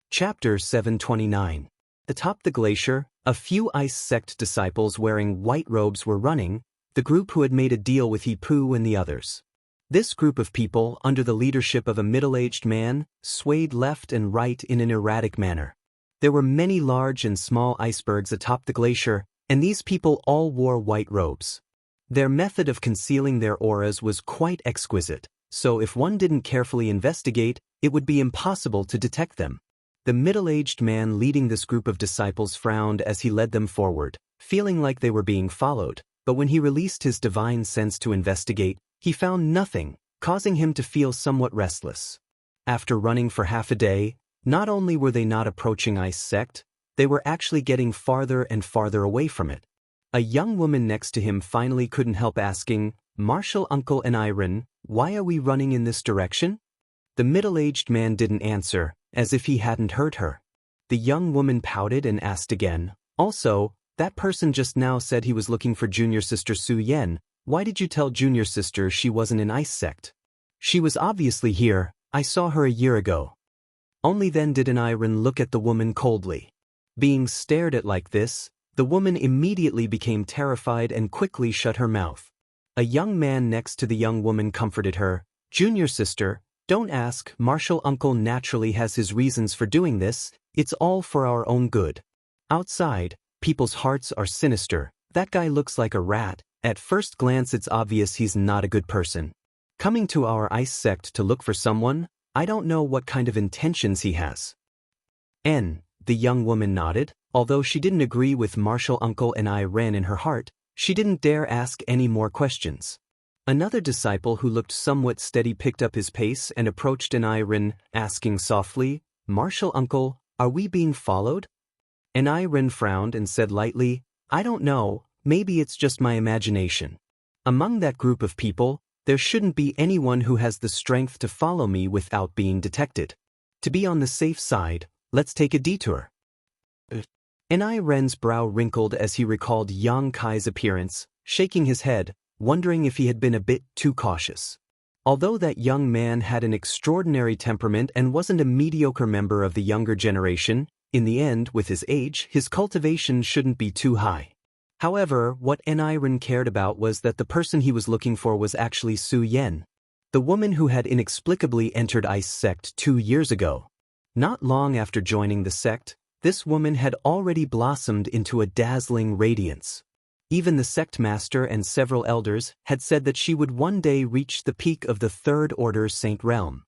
Chapter 729. Atop the glacier, a few Ice Sect disciples wearing white robes were running, the group who had made a deal with He Pu and the others. This group of people, under the leadership of a middle-aged man, swayed left and right in an erratic manner. There were many large and small icebergs atop the glacier, and these people all wore white robes. Their method of concealing their auras was quite exquisite, so if one didn't carefully investigate, it would be impossible to detect them. The middle-aged man leading this group of disciples frowned as he led them forward, feeling like they were being followed, but when he released his divine sense to investigate, he found nothing, causing him to feel somewhat restless. After running for half a day, not only were they not approaching Ice Sect, they were actually getting farther and farther away from it. A young woman next to him finally couldn't help asking, "Marshal Uncle and Iron, why are we running in this direction?" The middle-aged man didn't answer, as if he hadn't heard her. The young woman pouted and asked again, "Also, that person just now said he was looking for junior sister Su Yan. Why did you tell junior sister she wasn't in Ice Sect? She was obviously here, I saw her a year ago." Only then did an Iron look at the woman coldly. Being stared at like this, the woman immediately became terrified and quickly shut her mouth. A young man next to the young woman comforted her, "Junior sister, don't ask, Marshal Uncle naturally has his reasons for doing this, it's all for our own good. Outside, people's hearts are sinister, that guy looks like a rat, at first glance it's obvious he's not a good person. Coming to our Ice Sect to look for someone, I don't know what kind of intentions he has." The young woman nodded, although she didn't agree with Marshal Uncle and Iran in her heart, she didn't dare ask any more questions. Another disciple who looked somewhat steady picked up his pace and approached an Iran, asking softly, "Marshal Uncle, are we being followed?" An Iran frowned and said lightly, "I don't know, maybe it's just my imagination. Among that group of people, there shouldn't be anyone who has the strength to follow me without being detected. To be on the safe side, let's take a detour." An Iran's brow wrinkled as he recalled Yang Kai's appearance, shaking his head, wondering if he had been a bit too cautious. Although that young man had an extraordinary temperament and wasn't a mediocre member of the younger generation, in the end, with his age, his cultivation shouldn't be too high. However, what Iron cared about was that the person he was looking for was actually Su Yan, the woman who had inexplicably entered Ice Sect 2 years ago. Not long after joining the sect, this woman had already blossomed into a dazzling radiance. Even the sect master and several elders had said that she would one day reach the peak of the Third Order Saint Realm.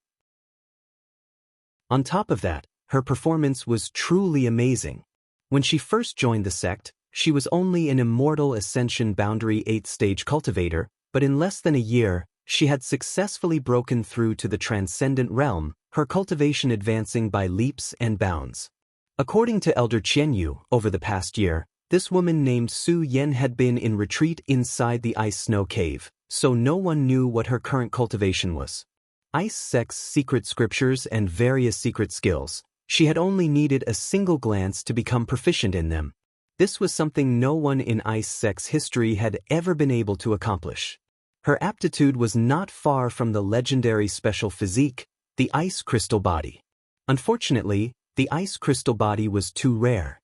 On top of that, her performance was truly amazing. When she first joined the sect, she was only an Immortal Ascension Boundary 8th-stage cultivator, but in less than a year, she had successfully broken through to the Transcendent Realm, her cultivation advancing by leaps and bounds. According to Elder Qianyu, over the past year, this woman named Su Yan had been in retreat inside the Ice Snow Cave, so no one knew what her current cultivation was. Ice Sect's secret scriptures and various secret skills, she had only needed a single glance to become proficient in them. This was something no one in Ice Sect's history had ever been able to accomplish. Her aptitude was not far from the legendary special physique, the Ice Crystal Body. Unfortunately, the Ice Crystal Body was too rare.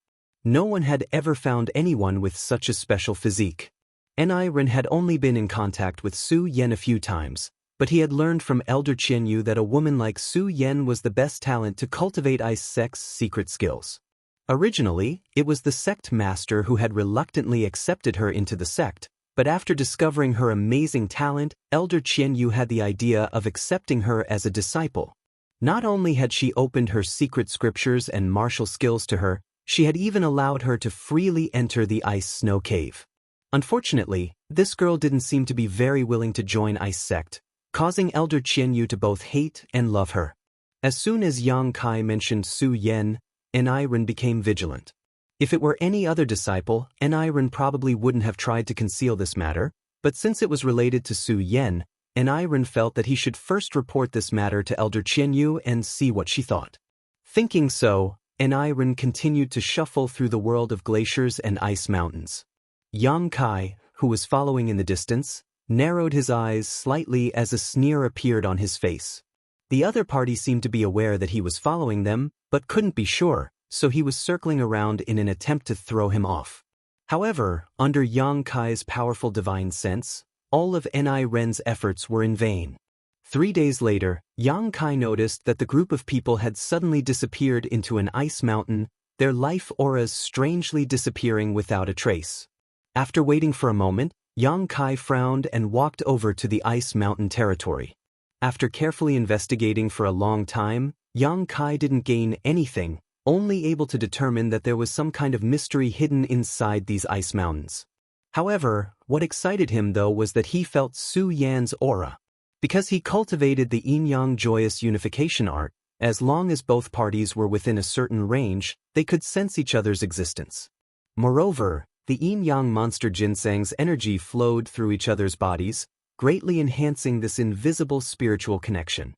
No one had ever found anyone with such a special physique. Iron had only been in contact with Su Yan a few times, but he had learned from Elder Qianyu that a woman like Su Yan was the best talent to cultivate Ice Sect's secret skills. Originally, it was the sect master who had reluctantly accepted her into the sect, but after discovering her amazing talent, Elder Qianyu had the idea of accepting her as a disciple. Not only had she opened her secret scriptures and martial skills to her, she had even allowed her to freely enter the Ice Snow Cave. Unfortunately, this girl didn't seem to be very willing to join Ice Sect, causing Elder Qianyu to both hate and love her. As soon as Yang Kai mentioned Su Yan, Iron became vigilant. If it were any other disciple, Enlightenment probably wouldn't have tried to conceal this matter, but since it was related to Su Yan, Enlightenment felt that he should first report this matter to Elder Qianyu and see what she thought. Thinking so, Enlightenment continued to shuffle through the world of glaciers and ice mountains. Yang Kai, who was following in the distance, narrowed his eyes slightly as a sneer appeared on his face. The other party seemed to be aware that he was following them, but couldn't be sure, so he was circling around in an attempt to throw him off. However, under Yang Kai's powerful divine sense, all of Ni Ren's efforts were in vain. 3 days later, Yang Kai noticed that the group of people had suddenly disappeared into an ice mountain, their life auras strangely disappearing without a trace. After waiting for a moment, Yang Kai frowned and walked over to the ice mountain territory. After carefully investigating for a long time, Yang Kai didn't gain anything, only able to determine that there was some kind of mystery hidden inside these ice mountains. However, what excited him though was that he felt Su Yan's aura. Because he cultivated the yin-yang joyous unification art, as long as both parties were within a certain range, they could sense each other's existence. Moreover, the yin-yang monster ginseng's energy flowed through each other's bodies, greatly enhancing this invisible spiritual connection.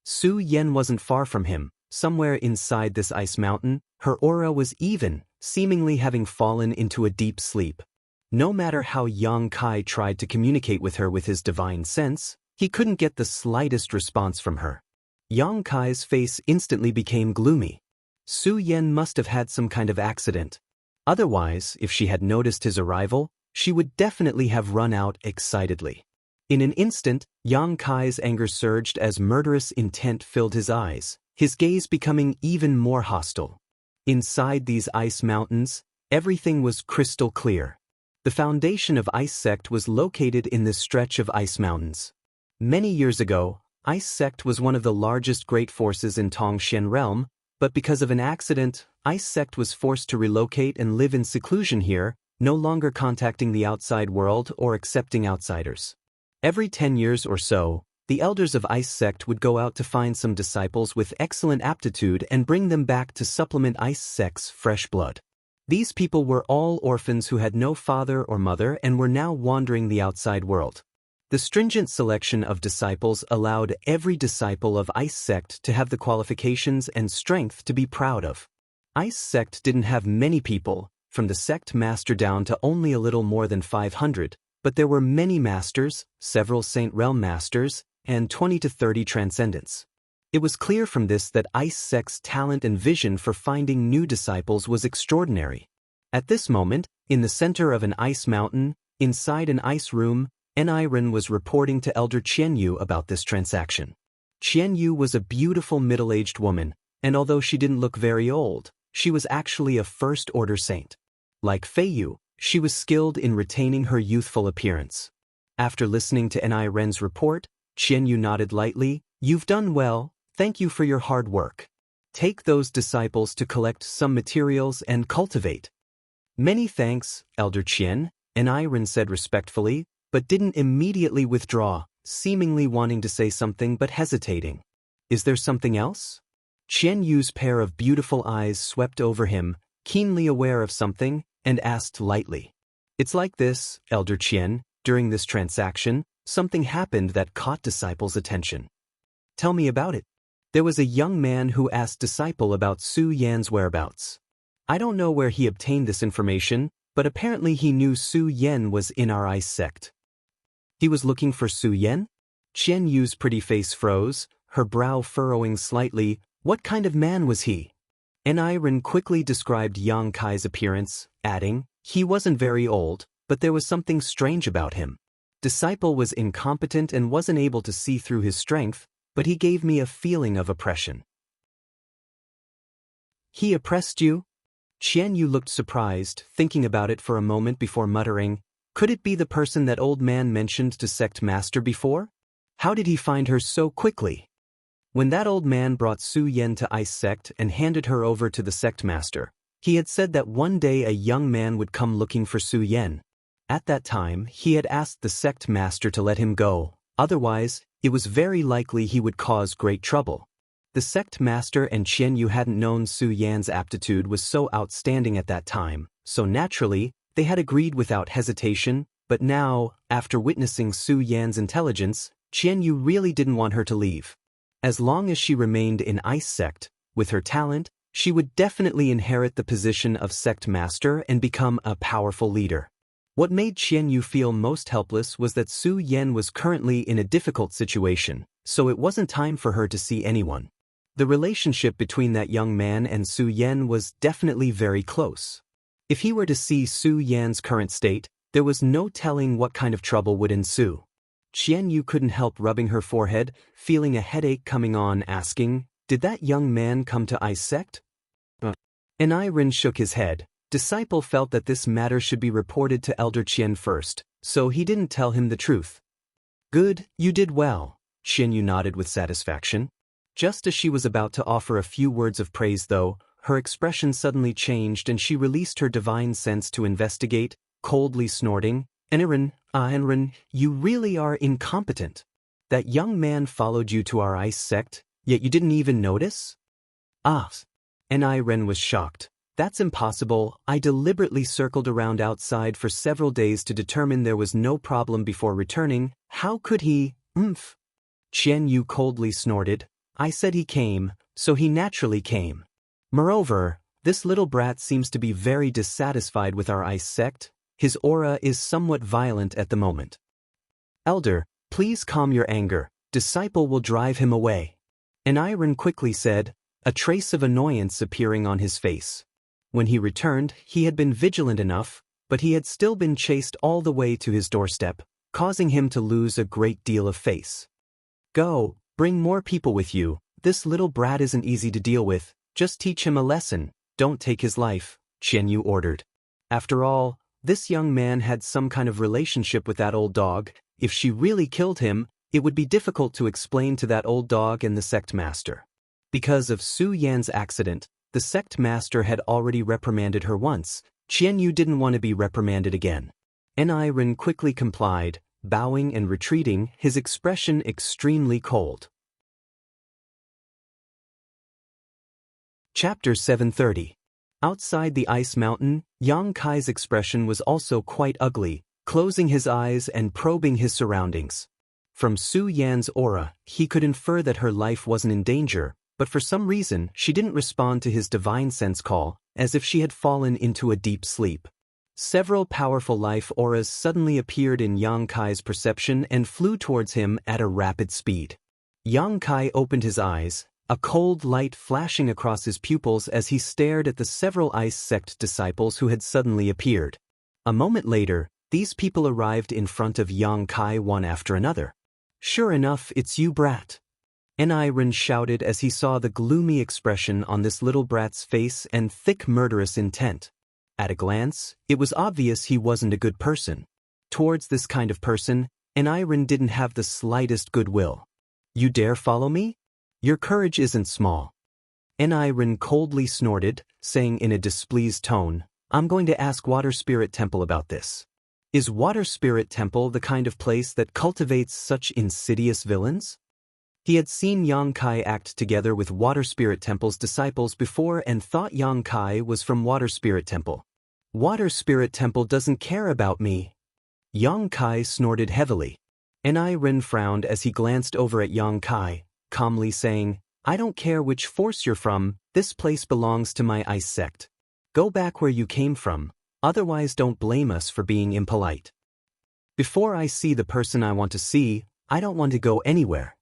Su Yan wasn't far from him. Somewhere inside this ice mountain, her aura was even, seemingly having fallen into a deep sleep. No matter how Yang Kai tried to communicate with her with his divine sense, he couldn't get the slightest response from her. Yang Kai's face instantly became gloomy. Su Yan must have had some kind of accident. Otherwise, if she had noticed his arrival, she would definitely have run out excitedly. In an instant, Yang Kai's anger surged as murderous intent filled his eyes, his gaze becoming even more hostile. Inside these ice mountains, everything was crystal clear. The foundation of Ice Sect was located in this stretch of ice mountains. Many years ago, Ice Sect was one of the largest great forces in Tongxian realm, but because of an accident, Ice Sect was forced to relocate and live in seclusion here, no longer contacting the outside world or accepting outsiders. Every 10 years or so, the elders of Ice Sect would go out to find some disciples with excellent aptitude and bring them back to supplement Ice Sect's fresh blood. These people were all orphans who had no father or mother and were now wandering the outside world. The stringent selection of disciples allowed every disciple of Ice Sect to have the qualifications and strength to be proud of. Ice Sect didn't have many people, from the sect master down to only a little more than 500, but there were many masters, several Saint Realm masters, and 20 to 30 transcendents. It was clear from this that Ice Sect's talent and vision for finding new disciples was extraordinary. At this moment, in the center of an ice mountain, inside an ice room, Enlightenment was reporting to Elder Qianyu about this transaction. Qianyu was a beautiful middle-aged woman, and although she didn't look very old, she was actually a first-order saint. Like Feiyu, she was skilled in retaining her youthful appearance. After listening to Enlightenment's report, Qianyu nodded lightly. "You've done well. Thank you for your hard work. Take those disciples to collect some materials and cultivate." "Many thanks, Elder Qian," Enlightenment said respectfully, but didn't immediately withdraw, seemingly wanting to say something but hesitating. "Is there something else?" Qian Yu's pair of beautiful eyes swept over him, keenly aware of something, and asked lightly. "It's like this, Elder Qian, during this transaction, something happened that caught disciples' attention." "Tell me about it." "There was a young man who asked disciple about Su Yan's whereabouts. I don't know where he obtained this information, but apparently he knew Su Yan was in our Ice Sect." "He was looking for Su Yan?" Qian Yu's pretty face froze, her brow furrowing slightly. "What kind of man was he?" Enlightenment quickly described Yang Kai's appearance, adding, "He wasn't very old, but there was something strange about him. Disciple was incompetent and wasn't able to see through his strength, but he gave me a feeling of oppression." "He oppressed you?" Qian Yu looked surprised, thinking about it for a moment before muttering, "Could it be the person that old man mentioned to sect master before? How did he find her so quickly?" When that old man brought Su Yan to Ice Sect and handed her over to the sect master, he had said that one day a young man would come looking for Su Yan. At that time, he had asked the sect master to let him go, otherwise, it was very likely he would cause great trouble. The sect master and Xianyu hadn't known Su Yan's aptitude was so outstanding at that time, so naturally, they had agreed without hesitation, but now, after witnessing Su Yan's intelligence, Xianyu really didn't want her to leave. As long as she remained in Ice Sect, with her talent, she would definitely inherit the position of sect master and become a powerful leader. What made Xianyu feel most helpless was that Su Yan was currently in a difficult situation, so it wasn't time for her to see anyone. The relationship between that young man and Su Yan was definitely very close. If he were to see Su Yan's current state, there was no telling what kind of trouble would ensue. Xianyu couldn't help rubbing her forehead, feeling a headache coming on, asking, "Did that young man come to Ice Sect?" Enlightenment shook his head. Disciple felt that this matter should be reported to Elder Qian first, so he didn't tell him the truth. "Good, you did well," Xianyu nodded with satisfaction. Just as she was about to offer a few words of praise though, her expression suddenly changed and she released her divine sense to investigate, coldly snorting, Enren, you really are incompetent. That young man followed you to our Ice Sect, yet you didn't even notice?" Enren was shocked. "That's impossible. I deliberately circled around outside for several days to determine there was no problem before returning. How could he, Qianyu coldly snorted. "I said he came, so he naturally came. Moreover, this little brat seems to be very dissatisfied with our Ice Sect. His aura is somewhat violent at the moment. Elder, please calm your anger. Disciple will drive him away." Enlightenment quickly said, a trace of annoyance appearing on his face. When he returned, he had been vigilant enough, but he had still been chased all the way to his doorstep, causing him to lose a great deal of face. "Go, bring more people with you. This little brat isn't easy to deal with. Just teach him a lesson. Don't take his life," Qianyu ordered. After all, this young man had some kind of relationship with that old dog. If she really killed him, it would be difficult to explain to that old dog and the sect master. Because of Su Yan's accident, the sect master had already reprimanded her once. Qianyu didn't want to be reprimanded again. Enlightenment quickly complied, bowing and retreating, his expression extremely cold. Chapter 730. Outside the ice mountain, Yang Kai's expression was also quite ugly, closing his eyes and probing his surroundings. From Su Yan's aura, he could infer that her life wasn't in danger, but for some reason she didn't respond to his divine sense call, as if she had fallen into a deep sleep. Several powerful life auras suddenly appeared in Yang Kai's perception and flew towards him at a rapid speed. Yang Kai opened his eyes, a cold light flashing across his pupils as he stared at the several Ice Sect disciples who had suddenly appeared. A moment later, these people arrived in front of Yang Kai one after another. "Sure enough, it's you, brat," Enlightenment shouted as he saw the gloomy expression on this little brat's face and thick murderous intent. At a glance, it was obvious he wasn't a good person. Towards this kind of person, Enlightenment didn't have the slightest goodwill. "You dare follow me? Your courage isn't small." Enlightenment coldly snorted, saying in a displeased tone, "I'm going to ask Water Spirit Temple about this." Is Water Spirit Temple the kind of place that cultivates such insidious villains? He had seen Yang Kai act together with Water Spirit Temple's disciples before and thought Yang Kai was from Water Spirit Temple. "Water Spirit Temple doesn't care about me." Yang Kai snorted heavily. Enlightenment frowned as he glanced over at Yang Kai, calmly saying, "I don't care which force you're from, this place belongs to my Ice Sect. Go back where you came from, otherwise don't blame us for being impolite. Before I see the person I want to see, I don't want to go anywhere."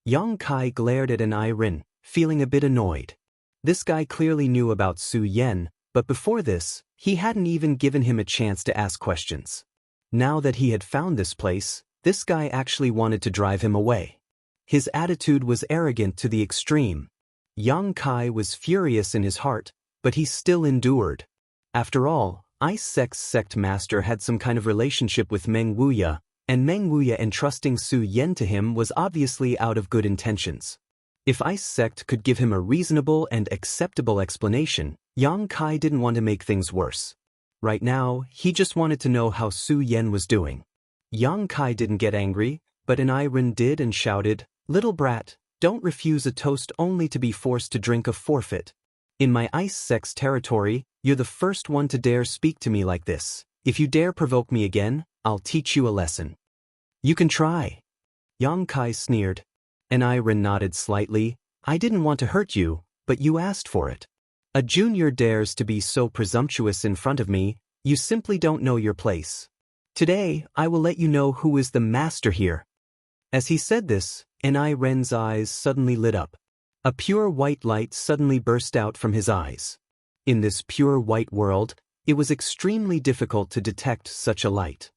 Yang Kai glared at Enlightenment, feeling a bit annoyed. This guy clearly knew about Su Yan, but before this, he hadn't even given him a chance to ask questions. Now that he had found this place, this guy actually wanted to drive him away. His attitude was arrogant to the extreme. Yang Kai was furious in his heart, but he still endured. After all, Ice Sect's sect master had some kind of relationship with Meng Wuya, and Meng Wuya entrusting Su Yan to him was obviously out of good intentions. If Ice Sect could give him a reasonable and acceptable explanation, Yang Kai didn't want to make things worse. Right now, he just wanted to know how Su Yan was doing. Yang Kai didn't get angry, but Enlightenment did and shouted, "Little brat, Don't refuse a toast only to be forced to drink a forfeit. In my ice sect's territory, you're the first one to dare speak to me like this. If you dare provoke me again, I'll teach you a lesson. You can try. Yang Kai sneered. Ren nodded slightly. I didn't want to hurt you, but you asked for it. A junior dares to be so presumptuous in front of me, you simply don't know your place. Today, I will let you know who is the master here. As he said this, Ren's eyes suddenly lit up. A pure white light suddenly burst out from his eyes. In this pure white world, it was extremely difficult to detect such a light.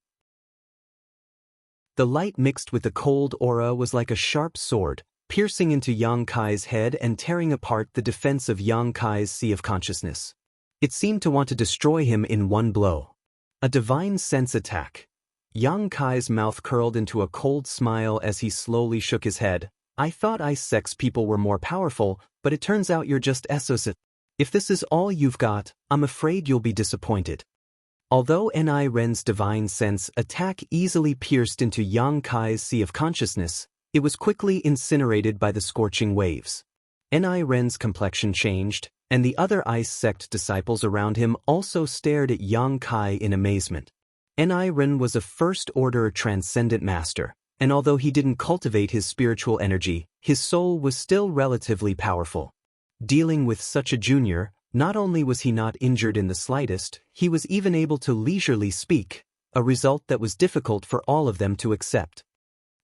The light mixed with the cold aura was like a sharp sword, piercing into Yang Kai's head and tearing apart the defense of Yang Kai's sea of consciousness. It seemed to want to destroy him in one blow. A divine sense attack. Yang Kai's mouth curled into a cold smile as he slowly shook his head. I thought ice sex people were more powerful, but it turns out you're just Essos. If this is all you've got, I'm afraid you'll be disappointed. Although Ren's divine sense attack easily pierced into Yang Kai's sea of consciousness, it was quickly incinerated by the scorching waves. Ren's complexion changed, and the other ice sect disciples around him also stared at Yang Kai in amazement. Ren was a first-order transcendent master, and although he didn't cultivate his spiritual energy, his soul was still relatively powerful. Dealing with such a junior, not only was he not injured in the slightest, he was even able to leisurely speak, a result that was difficult for all of them to accept.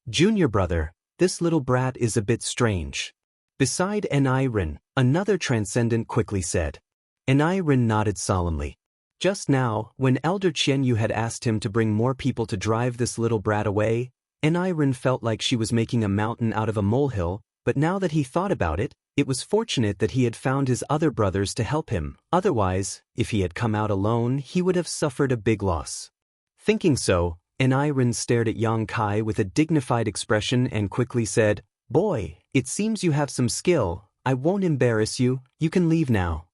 Junior brother, this little brat is a bit strange. Beside Ren, another transcendent quickly said. Ren nodded solemnly. Just now, when Elder Qianyu had asked him to bring more people to drive this little brat away, Ren felt like she was making a mountain out of a molehill, but now that he thought about it, it was fortunate that he had found his other brothers to help him. Otherwise, if he had come out alone, he would have suffered a big loss. Thinking so, Ren stared at Yang Kai with a dignified expression and quickly said, Boy, it seems you have some skill. I won't embarrass you, you can leave now.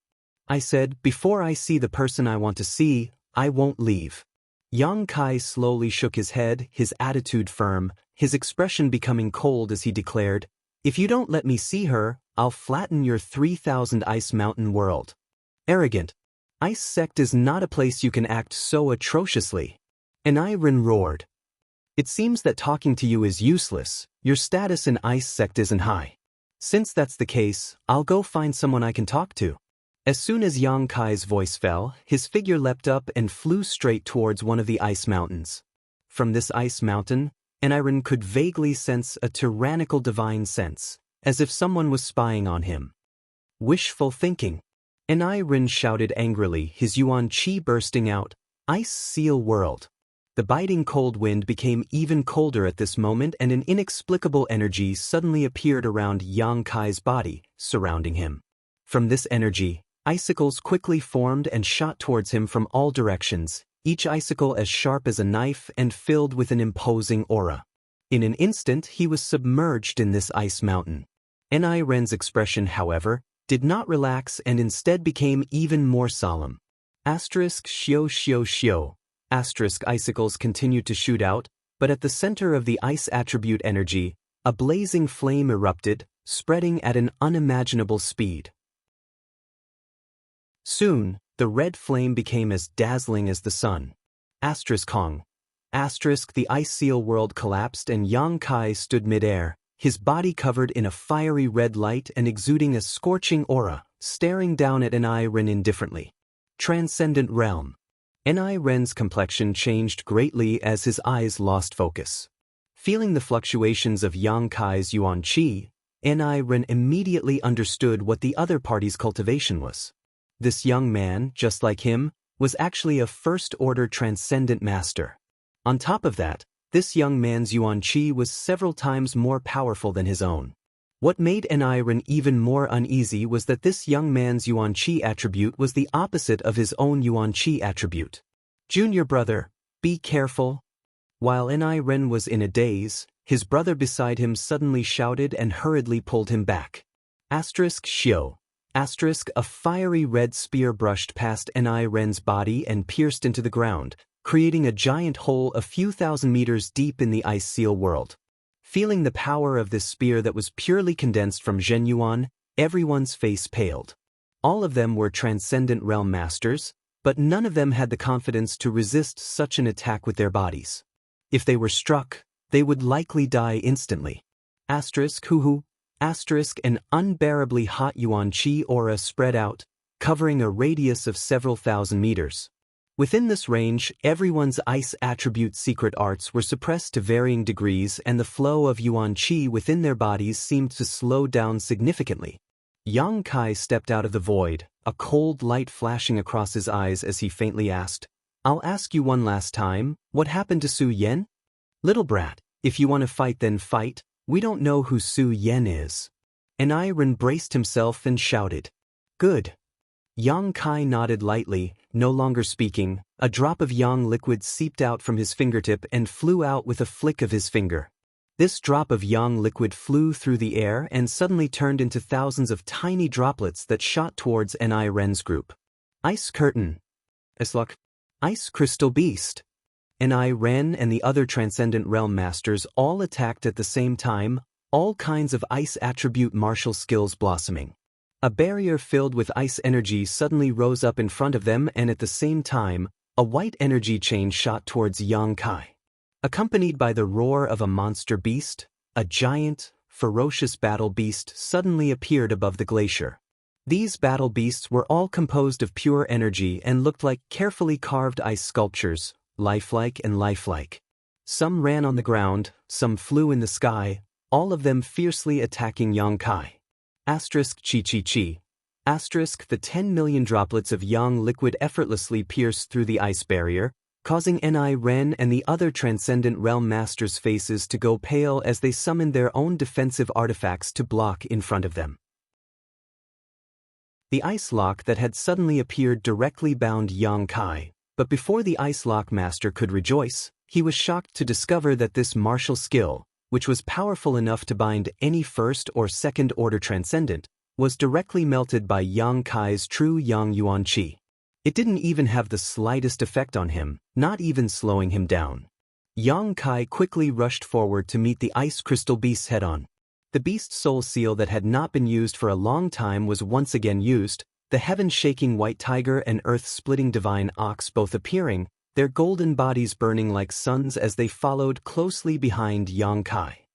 I said, before I see the person I want to see, I won't leave. Yang Kai slowly shook his head, his attitude firm, his expression becoming cold as he declared, If you don't let me see her, I'll flatten your 3,000 ice mountain world. Arrogant. Ice sect is not a place you can act so atrociously. Ren roared. It seems that talking to you is useless, your status in ice sect isn't high. Since that's the case, I'll go find someone I can talk to. As soon as Yang Kai's voice fell, his figure leapt up and flew straight towards one of the ice mountains. From this ice mountain, Ren could vaguely sense a tyrannical divine sense, as if someone was spying on him. Wishful thinking. Ren shouted angrily, his yuan qi bursting out. Ice seal world. The biting cold wind became even colder at this moment, and an inexplicable energy suddenly appeared around Yang Kai's body, surrounding him. From this energy, icicles quickly formed and shot towards him from all directions, each icicle as sharp as a knife and filled with an imposing aura. In an instant he was submerged in this ice mountain. Ren's expression, however, did not relax and instead became even more solemn. Xio xio xio. Icicles continued to shoot out, but at the center of the ice attribute energy, a blazing flame erupted, spreading at an unimaginable speed. Soon, the red flame became as dazzling as the sun. Kong. The ice seal world collapsed and Yang Kai stood midair, his body covered in a fiery red light and exuding a scorching aura, staring down at Ren indifferently. Transcendent realm. Ren's complexion changed greatly as his eyes lost focus. Feeling the fluctuations of Yang Kai's yuan qi, Ren immediately understood what the other party's cultivation was. This young man, just like him, was actually a first-order transcendent master. On top of that, this young man's yuan qi was several times more powerful than his own. What made Ren even more uneasy was that this young man's yuan qi attribute was the opposite of his own yuan qi attribute. Junior brother, be careful. While Ren was in a daze, his brother beside him suddenly shouted and hurriedly pulled him back. Xio. A fiery red spear brushed past Ren's body and pierced into the ground, creating a giant hole a few thousand meters deep in the ice seal world. Feeling the power of this spear that was purely condensed from Zhenyuan, everyone's face paled. All of them were transcendent realm masters, but none of them had the confidence to resist such an attack with their bodies. If they were struck, they would likely die instantly. Hoo. An unbearably hot yuan qi aura spread out, covering a radius of several thousand meters. Within this range, everyone's ice attribute secret arts were suppressed to varying degrees, and the flow of yuan qi within their bodies seemed to slow down significantly. Yang Kai stepped out of the void, a cold light flashing across his eyes as he faintly asked, "I'll ask you one last time, what happened to Su Yan?" "Little brat, if you want to fight then fight, we don't know who Su Yan is." Ren braced himself and shouted, "Good." Yang Kai nodded lightly, no longer speaking. A drop of yang liquid seeped out from his fingertip and flew out with a flick of his finger. This drop of yang liquid flew through the air and suddenly turned into thousands of tiny droplets that shot towards Ren's group. Ice Curtain. Ice Crystal Beast. Ren and the other Transcendent Realm Masters all attacked at the same time, all kinds of ice attribute martial skills blossoming. A barrier filled with ice energy suddenly rose up in front of them, and at the same time, a white energy chain shot towards Yang Kai. Accompanied by the roar of a monster beast, a giant, ferocious battle beast suddenly appeared above the glacier. These battle beasts were all composed of pure energy and looked like carefully carved ice sculptures, lifelike and lifelike. Some ran on the ground, some flew in the sky, all of them fiercely attacking Yang Kai. Chi. The 10 million droplets of yang liquid effortlessly pierced through the ice barrier, causing Ren and the other Transcendent Realm Masters' faces to go pale as they summoned their own defensive artifacts to block in front of them. The ice lock that had suddenly appeared directly bound Yang Kai, but before the ice lock master could rejoice, he was shocked to discover that this martial skill, which was powerful enough to bind any first or second order transcendent, was directly melted by Yang Kai's true Yang Yuan Qi. It didn't even have the slightest effect on him, not even slowing him down. Yang Kai quickly rushed forward to meet the ice crystal beast's head-on. The beast's soul seal that had not been used for a long time was once again used, the heaven-shaking white tiger and earth-splitting divine ox both appearing, their golden bodies burning like suns as they followed closely behind Yang Kai.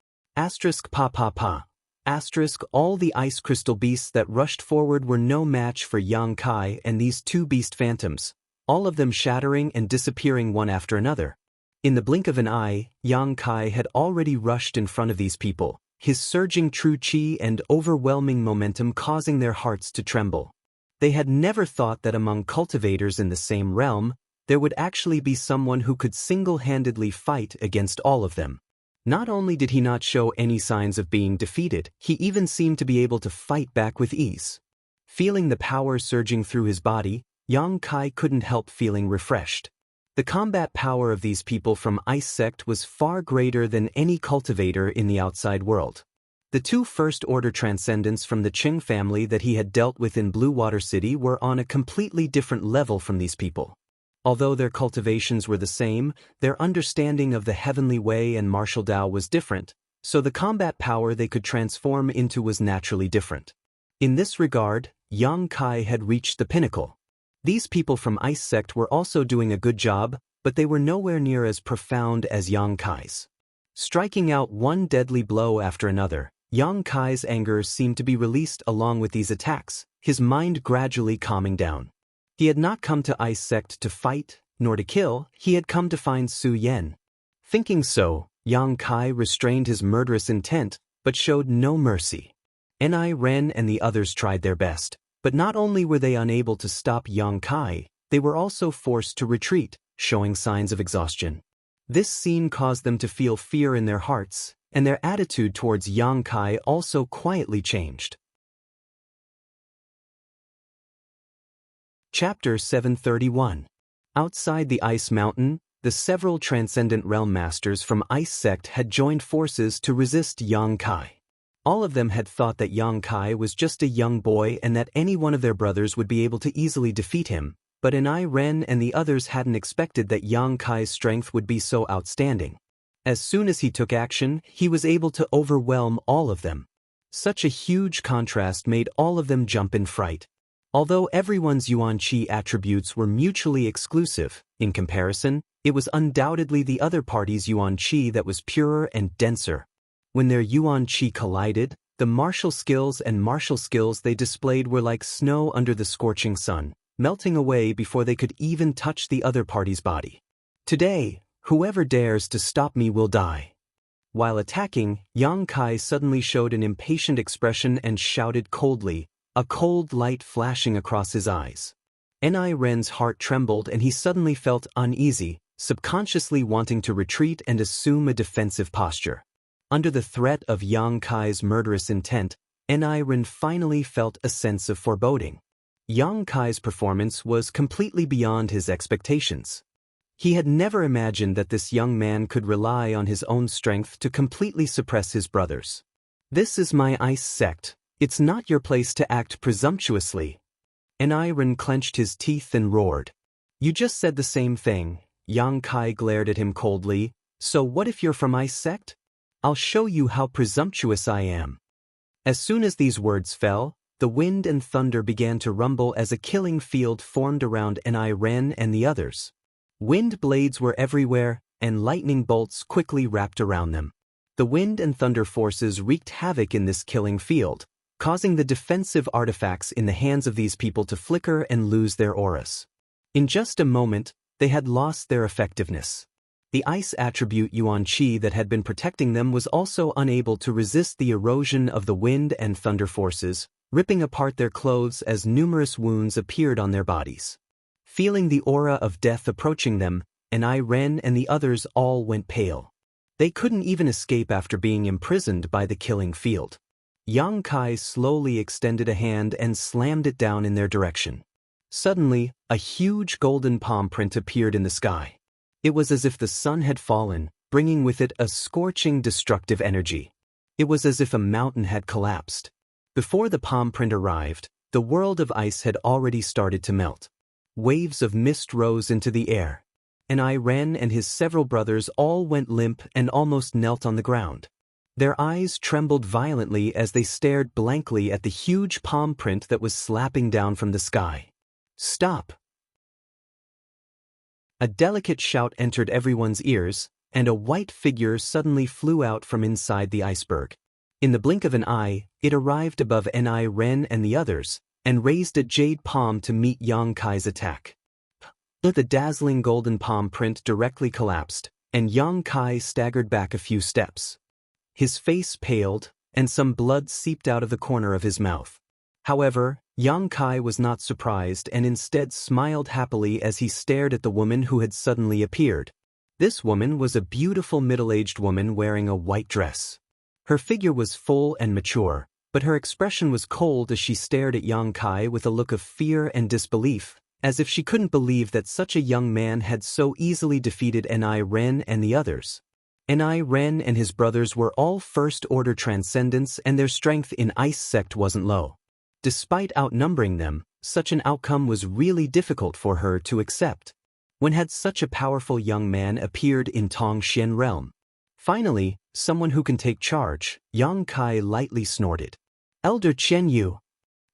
All the ice crystal beasts that rushed forward were no match for Yang Kai and these two beast phantoms, all of them shattering and disappearing one after another. In the blink of an eye, Yang Kai had already rushed in front of these people, his surging true qi and overwhelming momentum causing their hearts to tremble. They had never thought that among cultivators in the same realm, there would actually be someone who could single-handedly fight against all of them. Not only did he not show any signs of being defeated, he even seemed to be able to fight back with ease. Feeling the power surging through his body, Yang Kai couldn't help feeling refreshed. The combat power of these people from Ice Sect was far greater than any cultivator in the outside world. The two first-order transcendents from the Qing family that he had dealt with in Blue Water City were on a completely different level from these people. Although their cultivations were the same, their understanding of the heavenly way and martial Dao was different, so the combat power they could transform into was naturally different. In this regard, Yang Kai had reached the pinnacle. These people from Ice Sect were also doing a good job, but they were nowhere near as profound as Yang Kai's. Striking out one deadly blow after another, Yang Kai's anger seemed to be released along with these attacks, his mind gradually calming down. He had not come to Ice Sect to fight, nor to kill, he had come to find Su Yan. Thinking so, Yang Kai restrained his murderous intent, but showed no mercy. Ren and the others tried their best, but not only were they unable to stop Yang Kai, they were also forced to retreat, showing signs of exhaustion. This scene caused them to feel fear in their hearts, and their attitude towards Yang Kai also quietly changed. Chapter 731. Outside the Ice Mountain, the several Transcendent Realm Masters from Ice Sect had joined forces to resist Yang Kai. All of them had thought that Yang Kai was just a young boy and that any one of their brothers would be able to easily defeat him, but Ren and the others hadn't expected that Yang Kai's strength would be so outstanding. As soon as he took action, he was able to overwhelm all of them. Such a huge contrast made all of them jump in fright. Although everyone's Yuan Qi attributes were mutually exclusive, in comparison, it was undoubtedly the other party's Yuan Qi that was purer and denser. When their Yuan Qi collided, the martial skills they displayed were like snow under the scorching sun, melting away before they could even touch the other party's body. Today, whoever dares to stop me will die. While attacking, Yang Kai suddenly showed an impatient expression and shouted coldly, a cold light flashing across his eyes. Ni Ren's heart trembled and he suddenly felt uneasy, subconsciously wanting to retreat and assume a defensive posture. Under the threat of Yang Kai's murderous intent, Ni Ren finally felt a sense of foreboding. Yang Kai's performance was completely beyond his expectations. He had never imagined that this young man could rely on his own strength to completely suppress his brothers. "This is my ice sect. It's not your place to act presumptuously." Ni Ren clenched his teeth and roared. "You just said the same thing." Yang Kai glared at him coldly. "So what if you're from ice sect? I'll show you how presumptuous I am." As soon as these words fell, the wind and thunder began to rumble as a killing field formed around Ni Ren and the others. Wind blades were everywhere, and lightning bolts quickly wrapped around them. The wind and thunder forces wreaked havoc in this killing field, causing the defensive artifacts in the hands of these people to flicker and lose their auras. In just a moment, they had lost their effectiveness. The ice attribute Yuan Qi that had been protecting them was also unable to resist the erosion of the wind and thunder forces, ripping apart their clothes as numerous wounds appeared on their bodies. Feeling the aura of death approaching them, Ni Ren and the others all went pale. They couldn't even escape after being imprisoned by the killing field. Yang Kai slowly extended a hand and slammed it down in their direction. Suddenly, a huge golden palm print appeared in the sky. It was as if the sun had fallen, bringing with it a scorching, destructive energy. It was as if a mountain had collapsed. Before the palm print arrived, the world of ice had already started to melt. Waves of mist rose into the air. Ni Ren and his several brothers all went limp and almost knelt on the ground. Their eyes trembled violently as they stared blankly at the huge palm print that was slapping down from the sky. "Stop!" A delicate shout entered everyone's ears, and a white figure suddenly flew out from inside the iceberg. In the blink of an eye, it arrived above Ni Ren and the others, and raised a jade palm to meet Yang Kai's attack. The dazzling golden palm print directly collapsed, and Yang Kai staggered back a few steps. His face paled, and some blood seeped out of the corner of his mouth. However, Yang Kai was not surprised and instead smiled happily as he stared at the woman who had suddenly appeared. This woman was a beautiful middle-aged woman wearing a white dress. Her figure was full and mature, but her expression was cold as she stared at Yang Kai with a look of fear and disbelief, as if she couldn't believe that such a young man had so easily defeated Ni Ren and the others. Ni Ren and his brothers were all first-order transcendents and their strength in Ice Sect wasn't low. Despite outnumbering them, such an outcome was really difficult for her to accept. When had such a powerful young man appeared in Tongxian realm? Finally, someone who can take charge, Yang Kai lightly snorted. "Elder Qian Yu."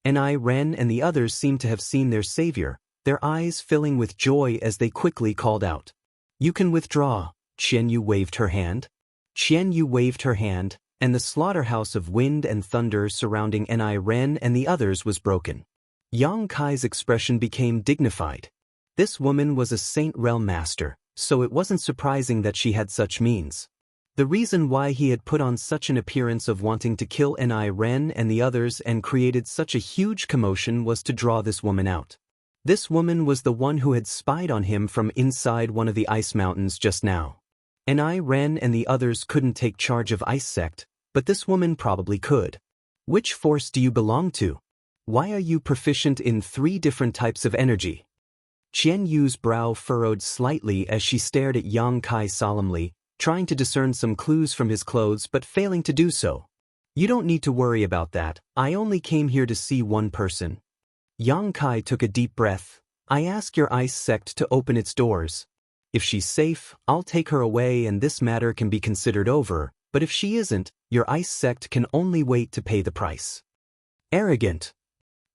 Ni Ren and the others seemed to have seen their savior, their eyes filling with joy as they quickly called out. "You can withdraw." Qian Yu waved her hand. Qian Yu waved her hand, and the slaughterhouse of wind and thunder surrounding Ni Ren and the others was broken. Yang Kai's expression became dignified. This woman was a Saint Realm master, so it wasn't surprising that she had such means. The reason why he had put on such an appearance of wanting to kill Ni Ren and the others and created such a huge commotion was to draw this woman out. This woman was the one who had spied on him from inside one of the ice mountains just now. Ni Ren and the others couldn't take charge of Ice Sect, but this woman probably could. "Which force do you belong to? Why are you proficient in 3 different types of energy?" Qian Yu's brow furrowed slightly as she stared at Yang Kai solemnly, trying to discern some clues from his clothes but failing to do so. "You don't need to worry about that, I only came here to see one person." Yang Kai took a deep breath. "I ask your Ice Sect to open its doors." If she's safe, I'll take her away and this matter can be considered over, but if she isn't, your ice sect can only wait to pay the price. Arrogant.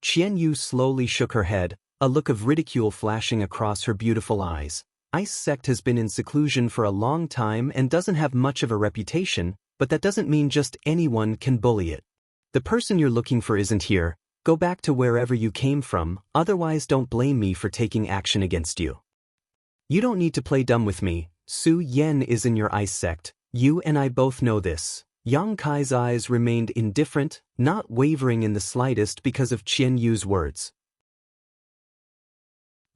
Xianyu slowly shook her head, a look of ridicule flashing across her beautiful eyes. Ice sect has been in seclusion for a long time and doesn't have much of a reputation, but that doesn't mean just anyone can bully it. The person you're looking for isn't here. Go back to wherever you came from, otherwise don't blame me for taking action against you. You don't need to play dumb with me. Su Yan is in your ice sect. You and I both know this. Yang Kai's eyes remained indifferent, not wavering in the slightest because of Qian Yu's words.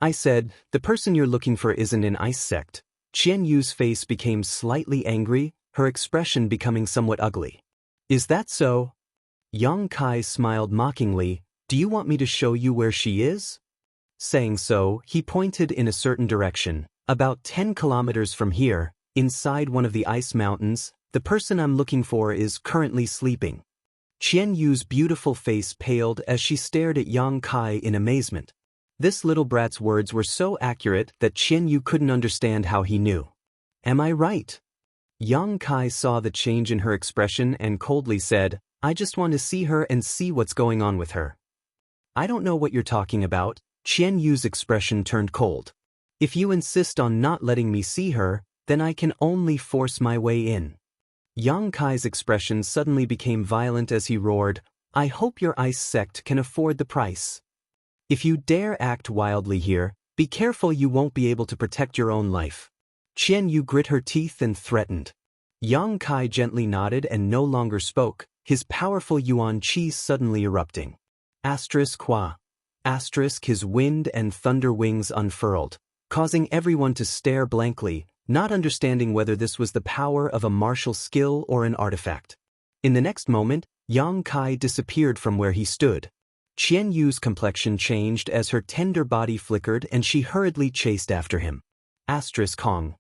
I said, the person you're looking for isn't in ice sect. Qian Yu's face became slightly angry, her expression becoming somewhat ugly. Is that so? Yang Kai smiled mockingly. Do you want me to show you where she is? Saying so, he pointed in a certain direction. About 10 kilometers from here, inside one of the ice mountains, the person I'm looking for is currently sleeping. Qian Yu's beautiful face paled as she stared at Yang Kai in amazement. This little brat's words were so accurate that Qian Yu couldn't understand how he knew. Am I right? Yang Kai saw the change in her expression and coldly said, I just want to see her and see what's going on with her. I don't know what you're talking about. Qian Yu's expression turned cold. If you insist on not letting me see her, then I can only force my way in. Yang Kai's expression suddenly became violent as he roared, I hope your ice sect can afford the price. If you dare act wildly here, be careful you won't be able to protect your own life. Qian Yu grit her teeth and threatened. Yang Kai gently nodded and no longer spoke, his powerful yuan qi suddenly erupting. Qua. His wind and thunder wings unfurled, causing everyone to stare blankly, not understanding whether this was the power of a martial skill or an artifact. In the next moment, Yang Kai disappeared from where he stood. Qian Yu's complexion changed as her tender body flickered and she hurriedly chased after him. Hong.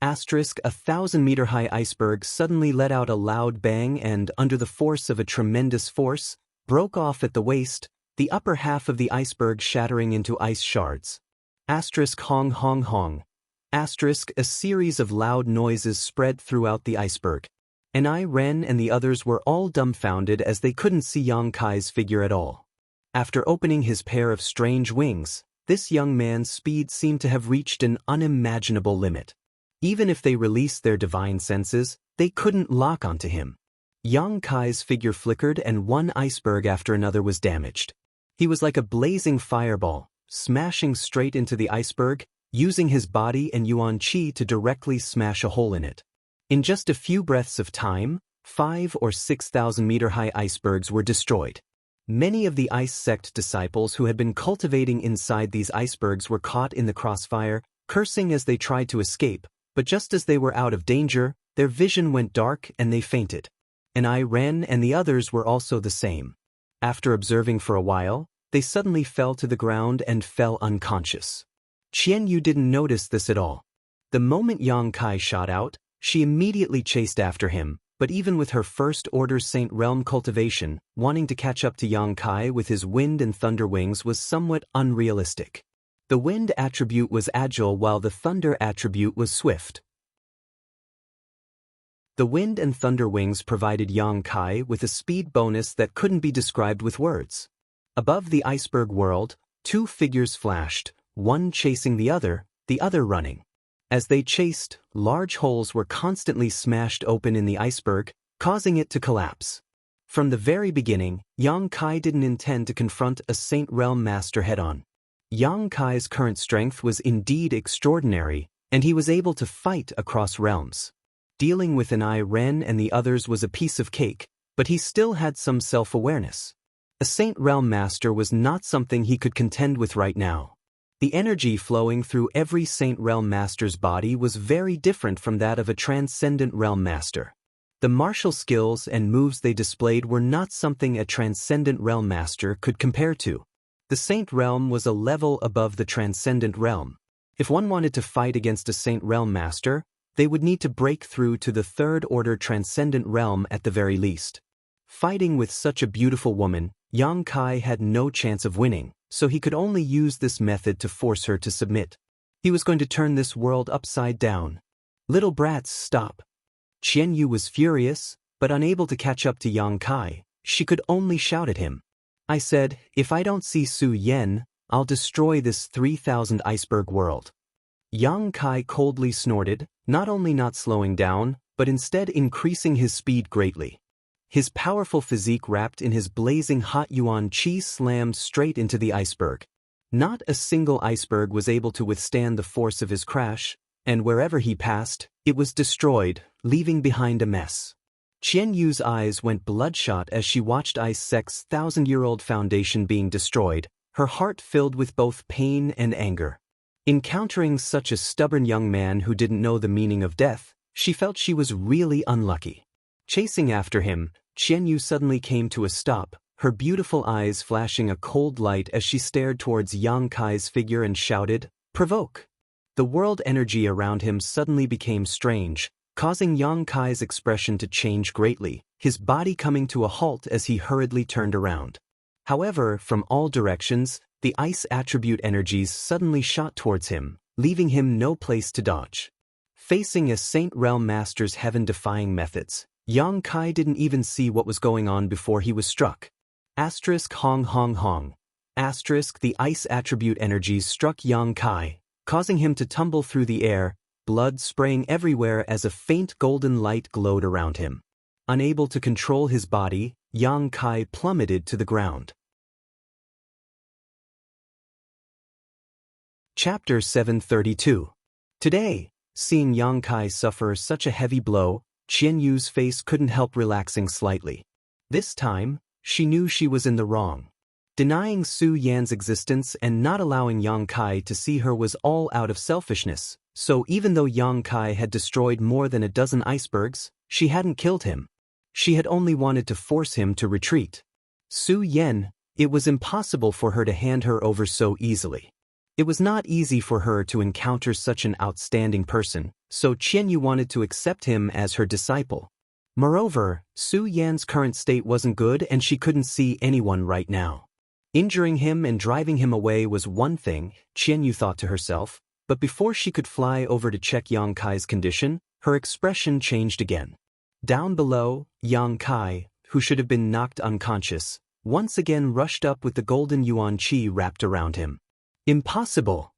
1,000-meter-high iceberg suddenly let out a loud bang and, under the force of a tremendous force, broke off at the waist, the upper half of the iceberg shattering into ice shards. Hong. A series of loud noises spread throughout the iceberg. Ren and the others were all dumbfounded as they couldn't see Yang Kai's figure at all. After opening his pair of strange wings, this young man's speed seemed to have reached an unimaginable limit. Even if they released their divine senses, they couldn't lock onto him. Yang Kai's figure flickered and one iceberg after another was damaged. He was like a blazing fireball, smashing straight into the iceberg, using his body and yuan qi to directly smash a hole in it. In just a few breaths of time, 5,000 or 6,000 meter high icebergs were destroyed. Many of the ice sect disciples who had been cultivating inside these icebergs were caught in the crossfire, cursing as they tried to escape, but just as they were out of danger, their vision went dark and they fainted. Ren and the others were also the same. After observing for a while, they suddenly fell to the ground and fell unconscious. Qian Yu didn't notice this at all. The moment Yang Kai shot out, she immediately chased after him, but even with her first-order Saint Realm cultivation, wanting to catch up to Yang Kai with his wind and thunder wings was somewhat unrealistic. The wind attribute was agile while the thunder attribute was swift. The wind and thunder wings provided Yang Kai with a speed bonus that couldn't be described with words. Above the iceberg world, two figures flashed, one chasing the other running. As they chased, large holes were constantly smashed open in the iceberg, causing it to collapse. From the very beginning, Yang Kai didn't intend to confront a Saint Realm Master head-on. Yang Kai's current strength was indeed extraordinary, and he was able to fight across realms. Dealing with Ren and the others was a piece of cake, but he still had some self-awareness. A Saint Realm Master was not something he could contend with right now. The energy flowing through every Saint Realm Master's body was very different from that of a Transcendent Realm Master. The martial skills and moves they displayed were not something a Transcendent Realm Master could compare to. The Saint Realm was a level above the Transcendent Realm. If one wanted to fight against a Saint Realm Master, they would need to break through to the third-order Transcendent Realm at the very least. Fighting with such a beautiful woman, Yang Kai had no chance of winning, so he could only use this method to force her to submit. He was going to turn this world upside down. Little brats, stop. Qianyu was furious, but unable to catch up to Yang Kai. She could only shout at him. I said, if I don't see Su Yan, I'll destroy this 3,000 iceberg world. Yang Kai coldly snorted, not only not slowing down, but instead increasing his speed greatly. His powerful physique wrapped in his blazing hot yuan qi slammed straight into the iceberg. Not a single iceberg was able to withstand the force of his crash, and wherever he passed, it was destroyed, leaving behind a mess. Qian Yu's eyes went bloodshot as she watched Ice Sect's 1,000-year-old foundation being destroyed, her heart filled with both pain and anger. Encountering such a stubborn young man who didn't know the meaning of death, she felt she was really unlucky. Chasing after him, Qian Yu suddenly came to a stop, her beautiful eyes flashing a cold light as she stared towards Yang Kai's figure and shouted, "Provoke!" The world energy around him suddenly became strange, causing Yang Kai's expression to change greatly, his body coming to a halt as he hurriedly turned around. However, from all directions, the ice attribute energies suddenly shot towards him, leaving him no place to dodge. Facing a Saint Realm Master's heaven-defying methods, Yang Kai didn't even see what was going on before he was struck. Hong hong hong. The ice attribute energies struck Yang Kai, causing him to tumble through the air, blood spraying everywhere as a faint golden light glowed around him. Unable to control his body, Yang Kai plummeted to the ground. Chapter 732. Today, seeing Yang Kai suffer such a heavy blow, Qian Yu's face couldn't help relaxing slightly. This time, she knew she was in the wrong. Denying Su Yan's existence and not allowing Yang Kai to see her was all out of selfishness, so even though Yang Kai had destroyed more than a dozen icebergs, she hadn't killed him. She had only wanted to force him to retreat. Su Yan, it was impossible for her to hand her over so easily. It was not easy for her to encounter such an outstanding person, so Qian Yu wanted to accept him as her disciple. Moreover, Su Yan's current state wasn't good and she couldn't see anyone right now. Injuring him and driving him away was one thing, Qian Yu thought to herself, but before she could fly over to check Yang Kai's condition, her expression changed again. Down below, Yang Kai, who should have been knocked unconscious, once again rushed up with the golden yuan qi wrapped around him. Impossible!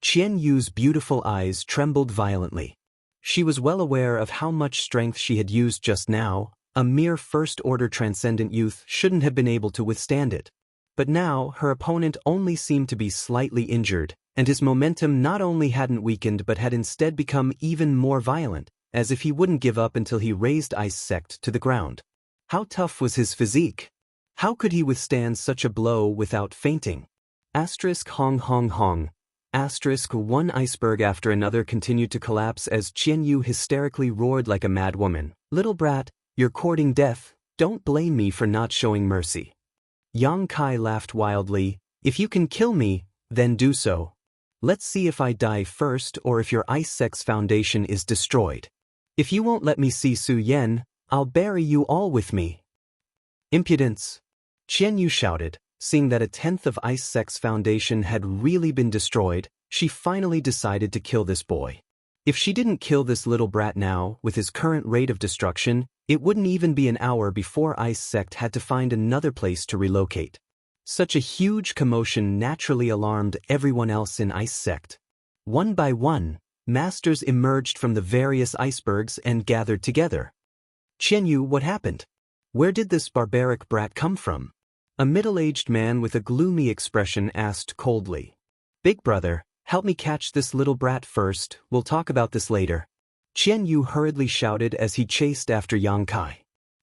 Qian Yu's beautiful eyes trembled violently. She was well aware of how much strength she had used just now. A mere first-order transcendent youth shouldn't have been able to withstand it. But now, her opponent only seemed to be slightly injured, and his momentum not only hadn't weakened but had instead become even more violent, as if he wouldn't give up until he razed Ice Sect to the ground. How tough was his physique? How could he withstand such a blow without fainting? Hong hong hong. One iceberg after another continued to collapse as Qian Yu hysterically roared like a mad woman. Little brat, you're courting death, don't blame me for not showing mercy. Yang Kai laughed wildly, if you can kill me, then do so. Let's see if I die first or if your Ice Sect's foundation is destroyed. If you won't let me see Su Yan, I'll bury you all with me. Impudence! Qian Yu shouted. Seeing that a tenth of Ice Sect's foundation had really been destroyed, she finally decided to kill this boy. If she didn't kill this little brat now, with his current rate of destruction, it wouldn't even be an hour before Ice Sect had to find another place to relocate. Such a huge commotion naturally alarmed everyone else in Ice Sect. One by one, masters emerged from the various icebergs and gathered together. Qian Yu, what happened? Where did this barbaric brat come from? A middle-aged man with a gloomy expression asked coldly. Big brother, help me catch this little brat first, we'll talk about this later. Qian Yu hurriedly shouted as he chased after Yang Kai.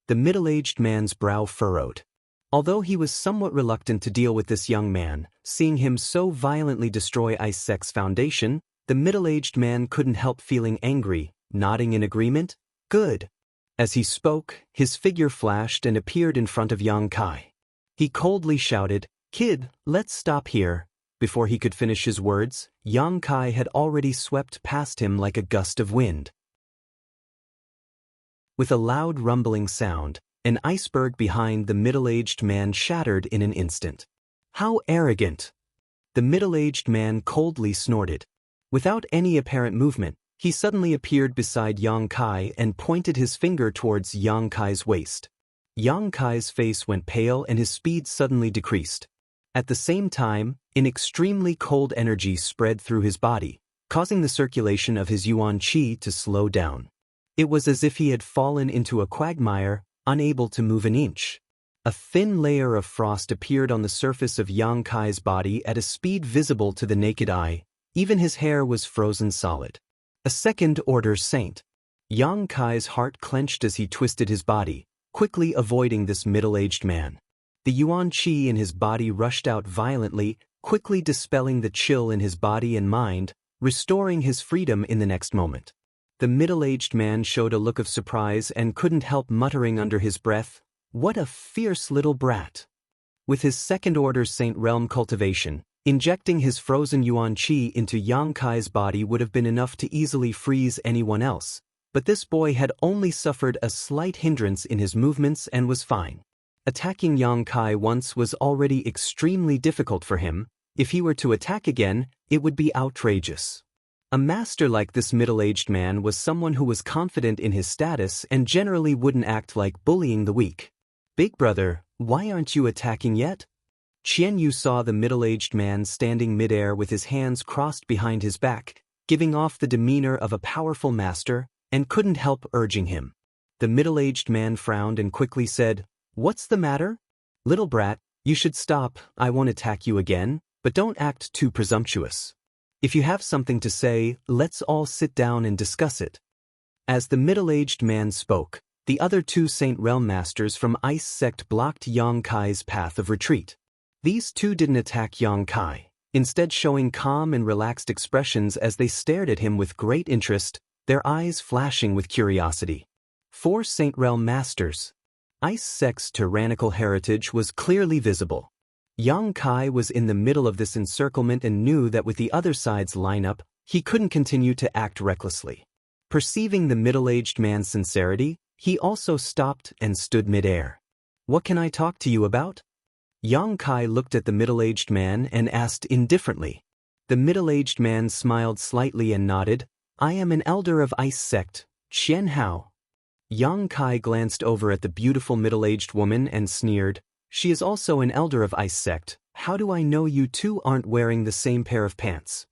The middle-aged man's brow furrowed. Although he was somewhat reluctant to deal with this young man, seeing him so violently destroy Ice Sect's foundation, the middle-aged man couldn't help feeling angry, nodding in agreement. Good. As he spoke, his figure flashed and appeared in front of Yang Kai. He coldly shouted, Kid, let's stop here. Before he could finish his words, Yang Kai had already swept past him like a gust of wind. With a loud rumbling sound, an iceberg behind the middle-aged man shattered in an instant. How arrogant! The middle-aged man coldly snorted. Without any apparent movement, he suddenly appeared beside Yang Kai and pointed his finger towards Yang Kai's waist. Yang Kai's face went pale and his speed suddenly decreased. At the same time, an extremely cold energy spread through his body, causing the circulation of his yuan qi to slow down. It was as if he had fallen into a quagmire, unable to move an inch. A thin layer of frost appeared on the surface of Yang Kai's body at a speed visible to the naked eye. Even his hair was frozen solid. A second-order saint. Yang Kai's heart clenched as he twisted his body, quickly avoiding this middle-aged man. The yuan qi in his body rushed out violently, quickly dispelling the chill in his body and mind, restoring his freedom in the next moment. The middle-aged man showed a look of surprise and couldn't help muttering under his breath, "What a fierce little brat." With his second-order Saint Realm cultivation, injecting his frozen yuan qi into Yang Kai's body would have been enough to easily freeze anyone else, but this boy had only suffered a slight hindrance in his movements and was fine. Attacking Yang Kai once was already extremely difficult for him. If he were to attack again, it would be outrageous. A master like this middle-aged man was someone who was confident in his status and generally wouldn't act like bullying the weak. "Big brother, why aren't you attacking yet?" Xianyu saw the middle-aged man standing midair with his hands crossed behind his back, giving off the demeanor of a powerful master, and couldn't help urging him. The middle-aged man frowned and quickly said, "What's the matter? Little brat, you should stop. I won't attack you again, but don't act too presumptuous. If you have something to say, let's all sit down and discuss it." As the middle-aged man spoke, the other two Saint Realm Masters from Ice Sect blocked Yang Kai's path of retreat. These two didn't attack Yang Kai, instead showing calm and relaxed expressions as they stared at him with great interest, their eyes flashing with curiosity. 4 Saint Realm Masters. Ice Sect's tyrannical heritage was clearly visible. Yang Kai was in the middle of this encirclement and knew that with the other side's lineup, he couldn't continue to act recklessly. Perceiving the middle-aged man's sincerity, he also stopped and stood midair. "What can I talk to you about?" Yang Kai looked at the middle-aged man and asked indifferently. The middle-aged man smiled slightly and nodded, "I am an elder of Ice Sect, Qian Hao." Yang Kai glanced over at the beautiful middle-aged woman and sneered, "She is also an elder of Ice Sect. How do I know you two aren't wearing the same pair of pants?"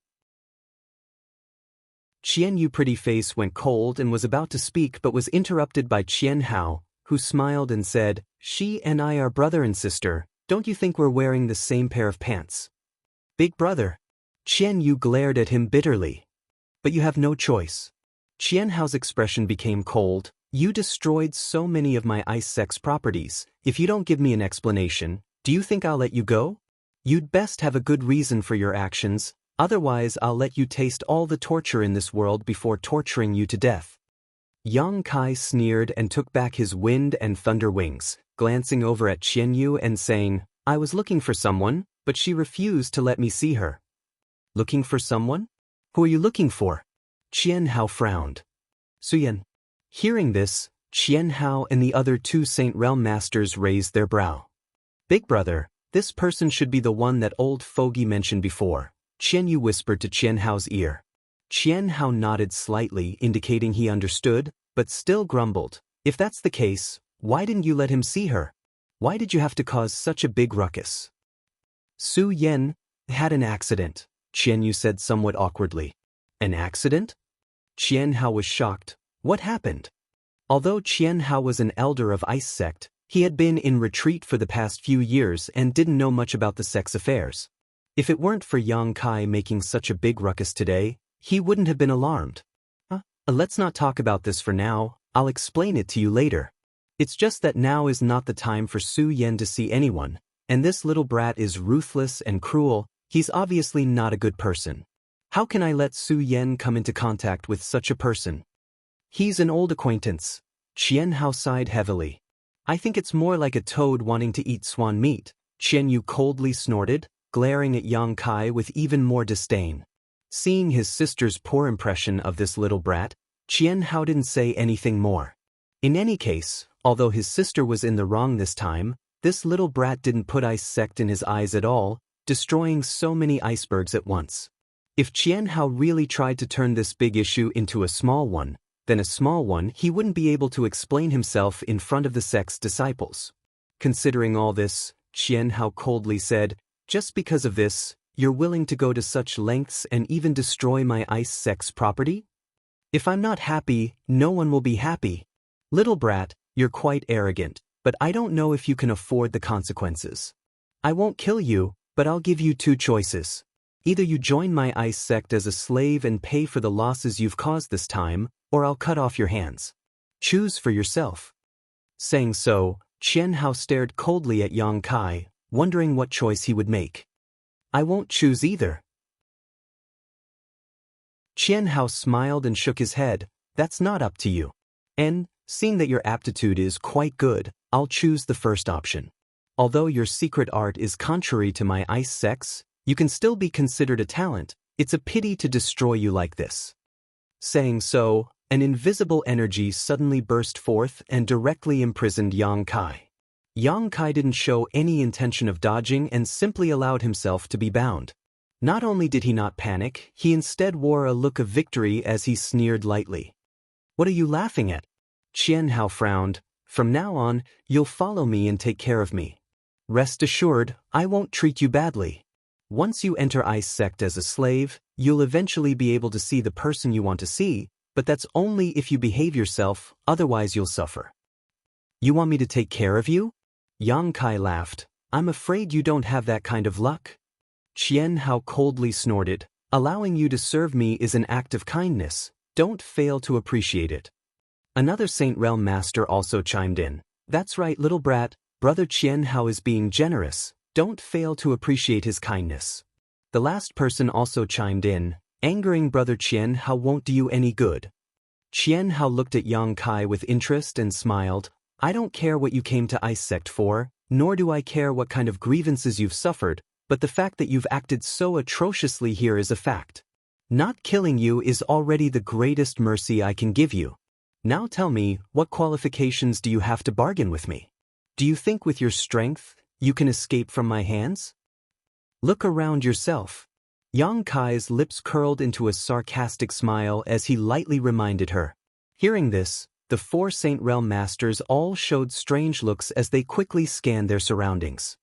Qian's pretty face went cold and was about to speak but was interrupted by Qian Hao, who smiled and said, "She and I are brother and sister. Don't you think we're wearing the same pair of pants?" "Big brother." Qian glared at him bitterly. "But you have no choice." Qian Hao's expression became cold. "You destroyed so many of my Ice Sect's properties. If you don't give me an explanation, do you think I'll let you go? You'd best have a good reason for your actions, otherwise I'll let you taste all the torture in this world before torturing you to death." Yang Kai sneered and took back his wind and thunder wings, glancing over at Qianyu and saying, "I was looking for someone, but she refused to let me see her." "Looking for someone? Who are you looking for?" Qian Hao frowned. "Suyan." Hearing this, Qian Hao and the other two Saint Realm Masters raised their brow. "Big brother, this person should be the one that old fogey mentioned before," Qianyu whispered to Qian Hao's ear. Qian Hao nodded slightly, indicating he understood, but still grumbled, "If that's the case, why didn't you let him see her? Why did you have to cause such a big ruckus?" "Su Yan had an accident," Qianyu said somewhat awkwardly. "An accident?" Qian Hao was shocked. What happened? Although Qian Hao was an elder of Ice Sect, he had been in retreat for the past few years and didn't know much about the sect's affairs. If it weren't for Yang Kai making such a big ruckus today, he wouldn't have been alarmed. Let's not talk about this for now, I'll explain it to you later. It's just that now is not the time for Su Yan to see anyone, and this little brat is ruthless and cruel. He's obviously not a good person. How can I let Su Yan come into contact with such a person? He's an old acquaintance." Qian Hao sighed heavily. "I think it's more like a toad wanting to eat swan meat," Qianyu coldly snorted, glaring at Yang Kai with even more disdain. Seeing his sister's poor impression of this little brat, Qian Hao didn't say anything more. In any case, although his sister was in the wrong this time, this little brat didn't put Ice Sect in his eyes at all, destroying so many icebergs at once. If Qianhao really tried to turn this big issue into a small one, then a small one, he wouldn't be able to explain himself in front of the sect's disciples. Considering all this, Qianhao coldly said, "Just because of this, you're willing to go to such lengths and even destroy my ice sect's property? If I'm not happy, no one will be happy. Little brat, you're quite arrogant, but I don't know if you can afford the consequences. I won't kill you, but I'll give you two choices. Either you join my ice sect as a slave and pay for the losses you've caused this time, or I'll cut off your hands. Choose for yourself." Saying so, Qianhao stared coldly at Yang Kai, wondering what choice he would make. "I won't choose either." Qianhao smiled and shook his head. "That's not up to you. And, seeing that your aptitude is quite good, I'll choose the first option. Although your secret art is contrary to my ice sects, you can still be considered a talent. It's a pity to destroy you like this." Saying so, an invisible energy suddenly burst forth and directly imprisoned Yang Kai. Yang Kai didn't show any intention of dodging and simply allowed himself to be bound. Not only did he not panic, he instead wore a look of victory as he sneered lightly. "What are you laughing at?" Qianhao frowned. "From now on, you'll follow me and take care of me. Rest assured, I won't treat you badly. Once you enter Ice Sect as a slave, you'll eventually be able to see the person you want to see, but that's only if you behave yourself, otherwise you'll suffer." "You want me to take care of you?" Yang Kai laughed. "I'm afraid you don't have that kind of luck." Qianhao coldly snorted. "Allowing you to serve me is an act of kindness. Don't fail to appreciate it." Another Saint Realm Master also chimed in. "That's right, little brat, Brother Qianhao is being generous. Don't fail to appreciate his kindness." The last person also chimed in. "Angering Brother Qianhao won't do you any good." Qianhao looked at Yang Kai with interest and smiled. "I don't care what you came to Ice Sect for, nor do I care what kind of grievances you've suffered, but the fact that you've acted so atrociously here is a fact. Not killing you is already the greatest mercy I can give you. Now tell me, what qualifications do you have to bargain with me? Do you think with your strength, you can escape from my hands? Look around yourself." Yang Kai's lips curled into a sarcastic smile as he lightly reminded her. Hearing this, the four Saint Realm Masters all showed strange looks as they quickly scanned their surroundings.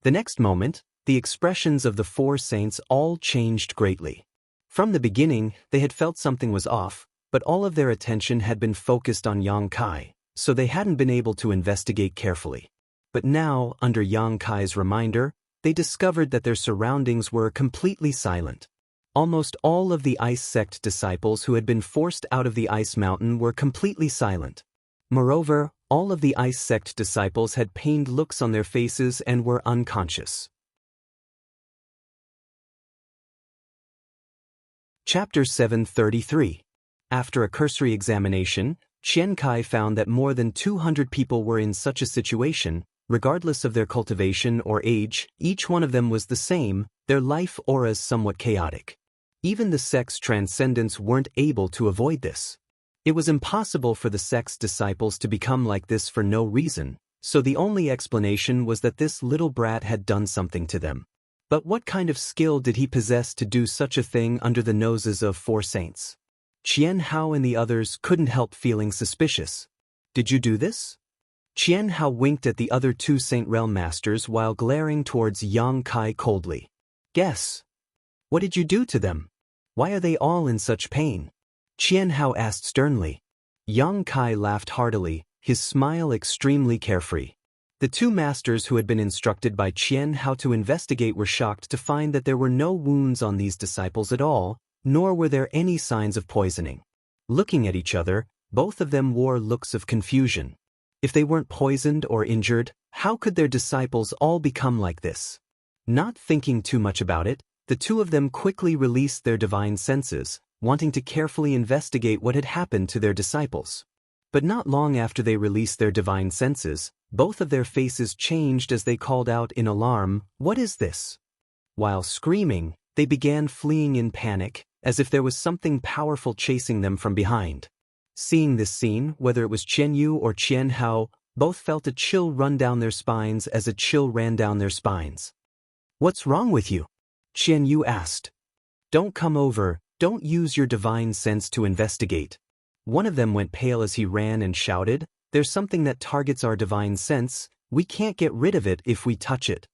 The next moment, the expressions of the four saints all changed greatly. From the beginning, they had felt something was off, but all of their attention had been focused on Yang Kai, so they hadn't been able to investigate carefully. But now, under Yang Kai's reminder, they discovered that their surroundings were completely silent. Almost all of the Ice Sect disciples who had been forced out of the Ice Mountain were completely silent. Moreover, all of the Ice Sect disciples had pained looks on their faces and were unconscious. Chapter 733. After a cursory examination, Qian Kai found that more than 200 people were in such a situation. Regardless of their cultivation or age, each one of them was the same, their life auras somewhat chaotic. Even the sect's transcendents weren't able to avoid this. It was impossible for the sect's disciples to become like this for no reason, so the only explanation was that this little brat had done something to them. But what kind of skill did he possess to do such a thing under the noses of four saints? Qianhao and the others couldn't help feeling suspicious. "Did you do this?" Qianhao winked at the other two Saint Realm Masters while glaring towards Yang Kai coldly. "Guess. What did you do to them? Why are they all in such pain?" Qianhao asked sternly. Yang Kai laughed heartily, his smile extremely carefree. The two masters who had been instructed by Qianhao to investigate were shocked to find that there were no wounds on these disciples at all, nor were there any signs of poisoning. Looking at each other, both of them wore looks of confusion. If they weren't poisoned or injured, how could their disciples all become like this? Not thinking too much about it, the two of them quickly released their divine senses, wanting to carefully investigate what had happened to their disciples. But not long after they released their divine senses, both of their faces changed as they called out in alarm, "What is this?" While screaming, they began fleeing in panic, as if there was something powerful chasing them from behind. Seeing this scene, whether it was Chen Yu or Qianhao, both felt a chill run down their spines as a chill ran down their spines. "What's wrong with you?" Chen Yu asked. Don't come over, don't use your divine sense to investigate. One of them went pale as he ran and shouted, there's something that targets our divine sense, we can't get rid of it if we touch it.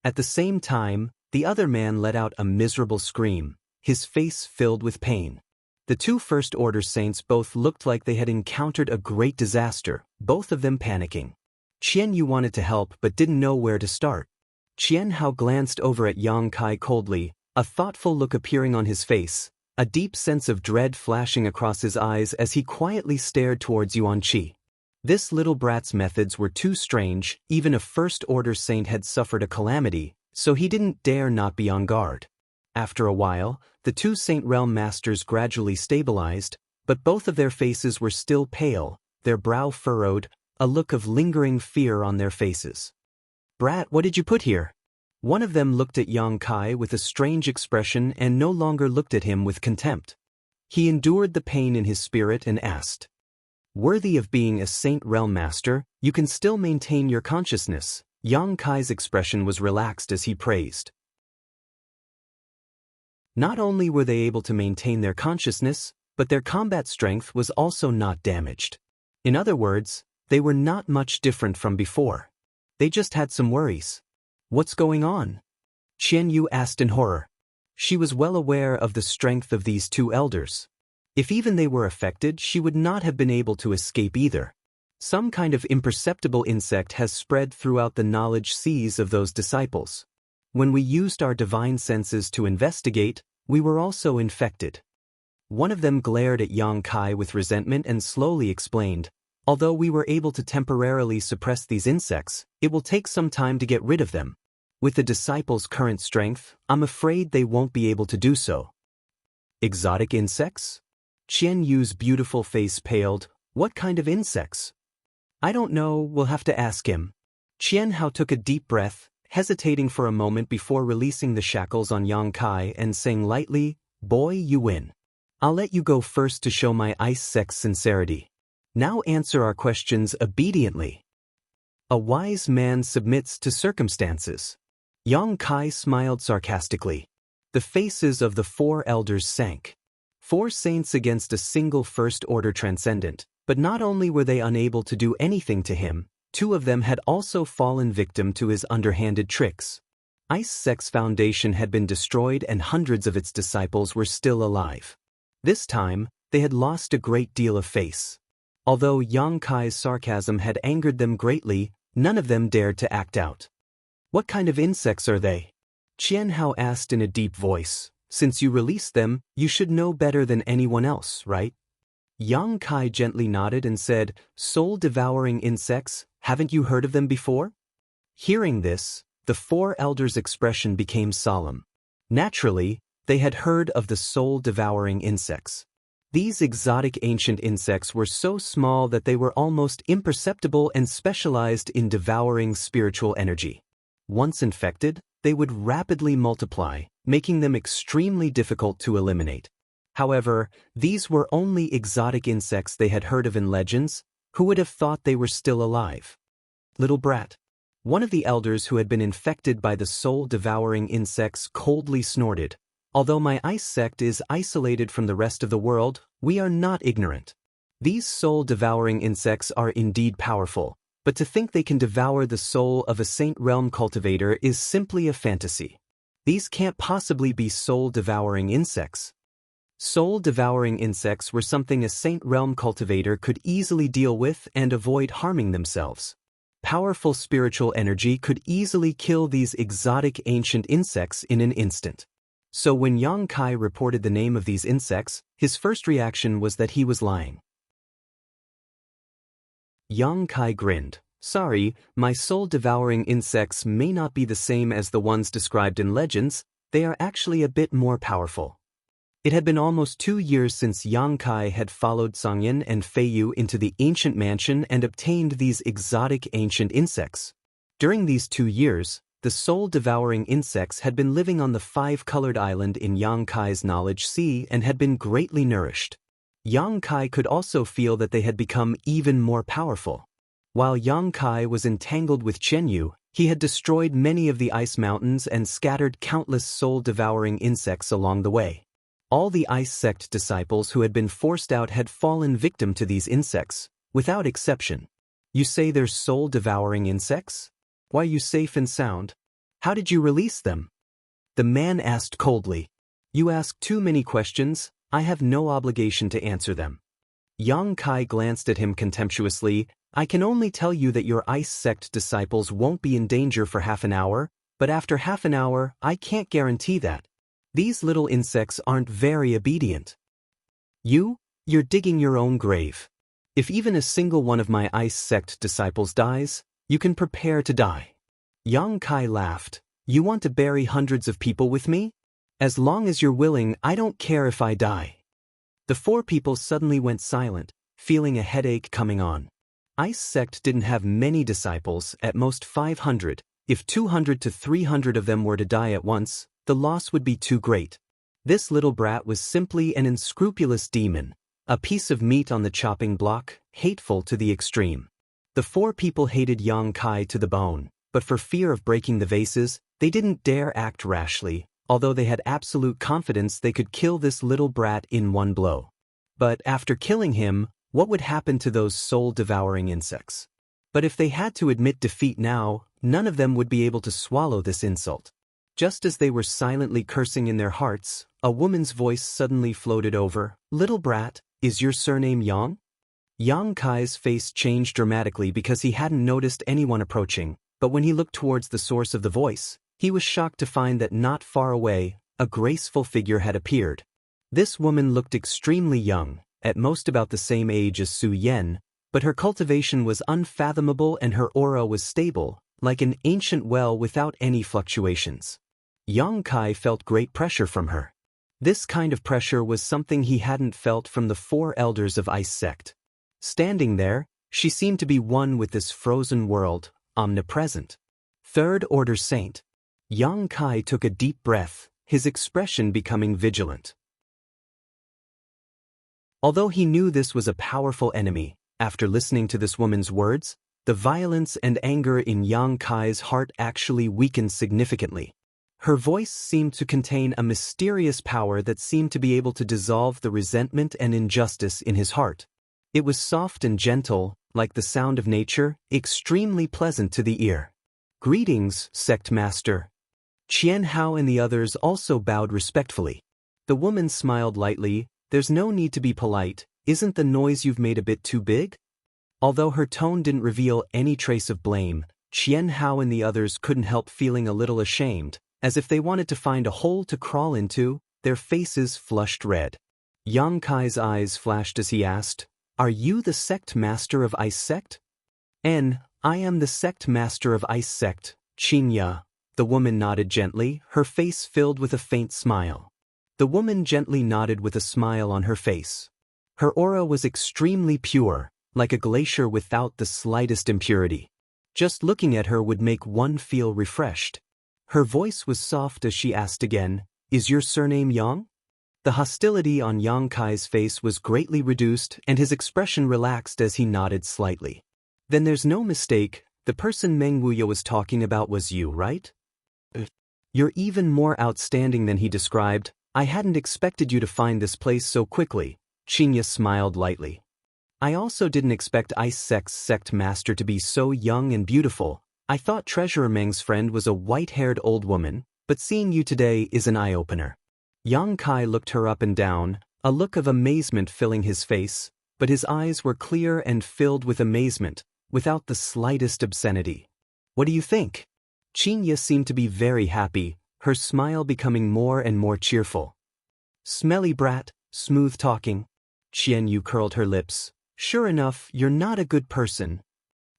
At the same time, the other man let out a miserable scream, his face filled with pain. The two First Order saints both looked like they had encountered a great disaster, both of them panicking. Qianyu wanted to help but didn't know where to start. Qianhao glanced over at Yang Kai coldly, a thoughtful look appearing on his face, a deep sense of dread flashing across his eyes as he quietly stared towards Yuan Qi. This little brat's methods were too strange, even a First Order saint had suffered a calamity, so he didn't dare not be on guard. After a while, the two Saint Realm Masters gradually stabilized, but both of their faces were still pale, their brow furrowed, a look of lingering fear on their faces. Brat, what did you put here? One of them looked at Yang Kai with a strange expression and no longer looked at him with contempt. He endured the pain in his spirit and asked, worthy of being a Saint Realm Master, you can still maintain your consciousness. Yang Kai's expression was relaxed as he praised. Not only were they able to maintain their consciousness, but their combat strength was also not damaged. In other words, they were not much different from before. They just had some worries. What's going on? Qianyu asked in horror. She was well aware of the strength of these two elders. If even they were affected, she would not have been able to escape either. Some kind of imperceptible insect has spread throughout the knowledge seas of those disciples. When we used our divine senses to investigate, we were also infected. One of them glared at Yang Kai with resentment and slowly explained, although we were able to temporarily suppress these insects, it will take some time to get rid of them. With the disciples' current strength, I'm afraid they won't be able to do so. Exotic insects? Qian Yu's beautiful face paled. What kind of insects? I don't know, we'll have to ask him. Qian Hao took a deep breath, hesitating for a moment before releasing the shackles on Yang Kai and saying lightly, boy, you win. I'll let you go first to show my ice sect's sincerity. Now answer our questions obediently. A wise man submits to circumstances. Yang Kai smiled sarcastically. The faces of the four elders sank. 4 saints against a single First Order transcendent, but not only were they unable to do anything to him, 2 of them had also fallen victim to his underhanded tricks. Ice Sect's foundation had been destroyed and hundreds of its disciples were still alive. This time, they had lost a great deal of face. Although Yang Kai's sarcasm had angered them greatly, none of them dared to act out. What kind of insects are they? Qian Hao asked in a deep voice. Since you released them, you should know better than anyone else, right? Yang Kai gently nodded and said, soul-devouring insects, haven't you heard of them before? Hearing this, the 4 elders' expression became solemn. Naturally, they had heard of the soul-devouring insects. These exotic ancient insects were so small that they were almost imperceptible and specialized in devouring spiritual energy. Once infected, they would rapidly multiply, making them extremely difficult to eliminate. However, these were only exotic insects they had heard of in legends. Who would have thought they were still alive? Little brat. One of the elders who had been infected by the soul-devouring insects coldly snorted. Although my ice sect is isolated from the rest of the world, we are not ignorant. These soul-devouring insects are indeed powerful, but to think they can devour the soul of a Saint Realm cultivator is simply a fantasy. These can't possibly be soul-devouring insects. Soul-devouring insects were something a Saint Realm cultivator could easily deal with and avoid harming themselves. Powerful spiritual energy could easily kill these exotic ancient insects in an instant. So when Yang Kai reported the name of these insects, his first reaction was that he was lying. Yang Kai grinned. Sorry, my soul-devouring insects may not be the same as the ones described in legends, they are actually a bit more powerful. It had been almost 2 years since Yang Kai had followed Songyan and Feiyu into the ancient mansion and obtained these exotic ancient insects. During these 2 years, the soul-devouring insects had been living on the 5-colored island in Yang Kai's knowledge sea and had been greatly nourished. Yang Kai could also feel that they had become even more powerful. While Yang Kai was entangled with Qianyu, He had destroyed many of the ice mountains and scattered countless soul-devouring insects along the way. All the ice sect disciples who had been forced out had fallen victim to these insects, without exception. You say they're soul-devouring insects? Why are you safe and sound? How did you release them? The man asked coldly. You ask too many questions, I have no obligation to answer them. Yang Kai glanced at him contemptuously. I can only tell you that your ice sect disciples won't be in danger for half an hour, but after half an hour, I can't guarantee that. These little insects aren't very obedient. You're digging your own grave. If even a single one of my ice sect disciples dies, you can prepare to die. Yang Kai laughed. You want to bury hundreds of people with me? As long as you're willing, I don't care if I die. The four people suddenly went silent, feeling a headache coming on. Ice sect didn't have many disciples, at most 500. If 200 to 300 of them were to die at once, the loss would be too great. This little brat was simply an unscrupulous demon, a piece of meat on the chopping block, hateful to the extreme. The four people hated Yang Kai to the bone, but for fear of breaking the vases, they didn't dare act rashly, although they had absolute confidence they could kill this little brat in one blow. But after killing him, what would happen to those soul-devouring insects? But if they had to admit defeat now, none of them would be able to swallow this insult. Just as they were silently cursing in their hearts, a woman's voice suddenly floated over. Little brat, is your surname Yang? Yang Kai's face changed dramatically because he hadn't noticed anyone approaching, but when he looked towards the source of the voice, he was shocked to find that not far away, a graceful figure had appeared. This woman looked extremely young, at most about the same age as Su Yen, but her cultivation was unfathomable and her aura was stable, like an ancient well without any fluctuations. Yang Kai felt great pressure from her. This kind of pressure was something he hadn't felt from the four elders of Ice Sect. Standing there, she seemed to be one with this frozen world, omnipresent. Third Order Saint. Yang Kai took a deep breath, his expression becoming vigilant. Although he knew this was a powerful enemy, after listening to this woman's words, the violence and anger in Yang Kai's heart actually weakened significantly. Her voice seemed to contain a mysterious power that seemed to be able to dissolve the resentment and injustice in his heart. It was soft and gentle, like the sound of nature, extremely pleasant to the ear. Greetings, Sect Master. Qian Hao and the others also bowed respectfully. The woman smiled lightly. There's no need to be polite, isn't the noise you've made a bit too big? Although her tone didn't reveal any trace of blame, Qian Hao and the others couldn't help feeling a little ashamed, as if they wanted to find a hole to crawl into. Their faces flushed red. Yang Kai's eyes flashed as he asked, Are you the sect master of Ice Sect? I am the sect master of Ice Sect, Xianxia. The woman nodded gently, her face filled with a faint smile. The woman gently nodded with a smile on her face. Her aura was extremely pure, like a glacier without the slightest impurity. Just looking at her would make one feel refreshed. Her voice was soft as she asked again, Is your surname Yang? The hostility on Yang Kai's face was greatly reduced and his expression relaxed as he nodded slightly. Then there's no mistake, the person Meng Wuya was talking about was you, right? You're even more outstanding than he described. I hadn't expected you to find this place so quickly. Xianxia smiled lightly. I also didn't expect Ice Sect's sect master to be so young and beautiful. I thought Treasurer Meng's friend was a white-haired old woman, but seeing you today is an eye-opener. Yang Kai looked her up and down, a look of amazement filling his face, but his eyes were clear and filled with amazement, without the slightest obscenity. What do you think? Xianxia seemed to be very happy, her smile becoming more and more cheerful. Smelly brat, smooth talking. Qian Yu curled her lips. Sure enough, you're not a good person.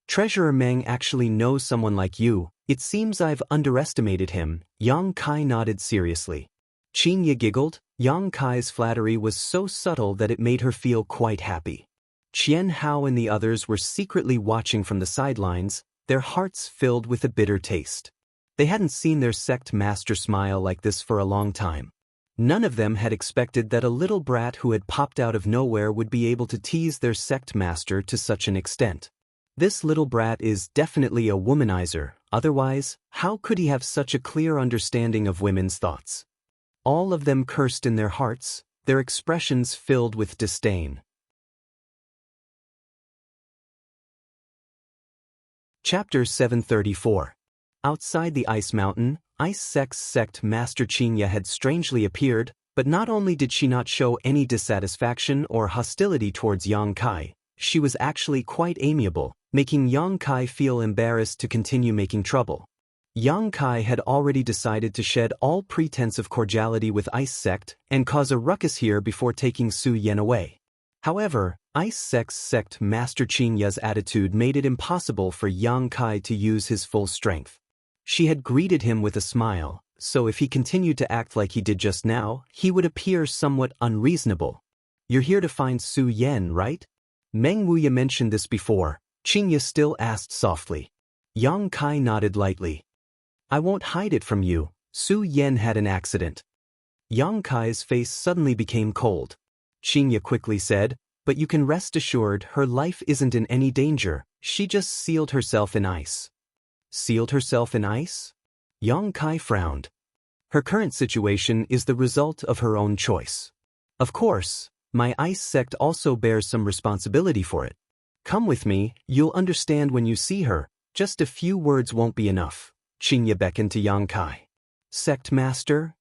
Treasurer Meng actually knows someone like you. It seems I've underestimated him. Yang Kai nodded seriously. Xianxia giggled. Yang Kai's flattery was so subtle that it made her feel quite happy. Qian Hao and the others were secretly watching from the sidelines, their hearts filled with a bitter taste. They hadn't seen their sect master smile like this for a long time. None of them had expected that a little brat who had popped out of nowhere would be able to tease their sect master to such an extent. This little brat is definitely a womanizer, otherwise, how could he have such a clear understanding of women's thoughts? All of them cursed in their hearts, their expressions filled with disdain. Chapter 734. Outside the ice mountain, Ice Sect's sect master Xianxia had strangely appeared, but not only did she not show any dissatisfaction or hostility towards Yang Kai, she was actually quite amiable, making Yang Kai feel embarrassed to continue making trouble. Yang Kai had already decided to shed all pretense of cordiality with Ice Sect and cause a ruckus here before taking Su Yan away. However, Ice Sect's sect master Xianxia's attitude made it impossible for Yang Kai to use his full strength. She had greeted him with a smile, so if he continued to act like he did just now, he would appear somewhat unreasonable. "You're here to find Su Yan, right?" Meng Wuya mentioned this before. Xianxia still asked softly. Yang Kai nodded lightly. "I won't hide it from you, Su Yan had an accident." Yang Kai's face suddenly became cold. Xianxia quickly said, "But you can rest assured her life isn't in any danger, she just sealed herself in ice." Sealed herself in ice? Yang Kai frowned. "Her current situation is the result of her own choice. Of course, my ice sect also bears some responsibility for it. Come with me, you'll understand when you see her, just a few words won't be enough." Xianxia beckoned to Yang Kai. "Sect master?"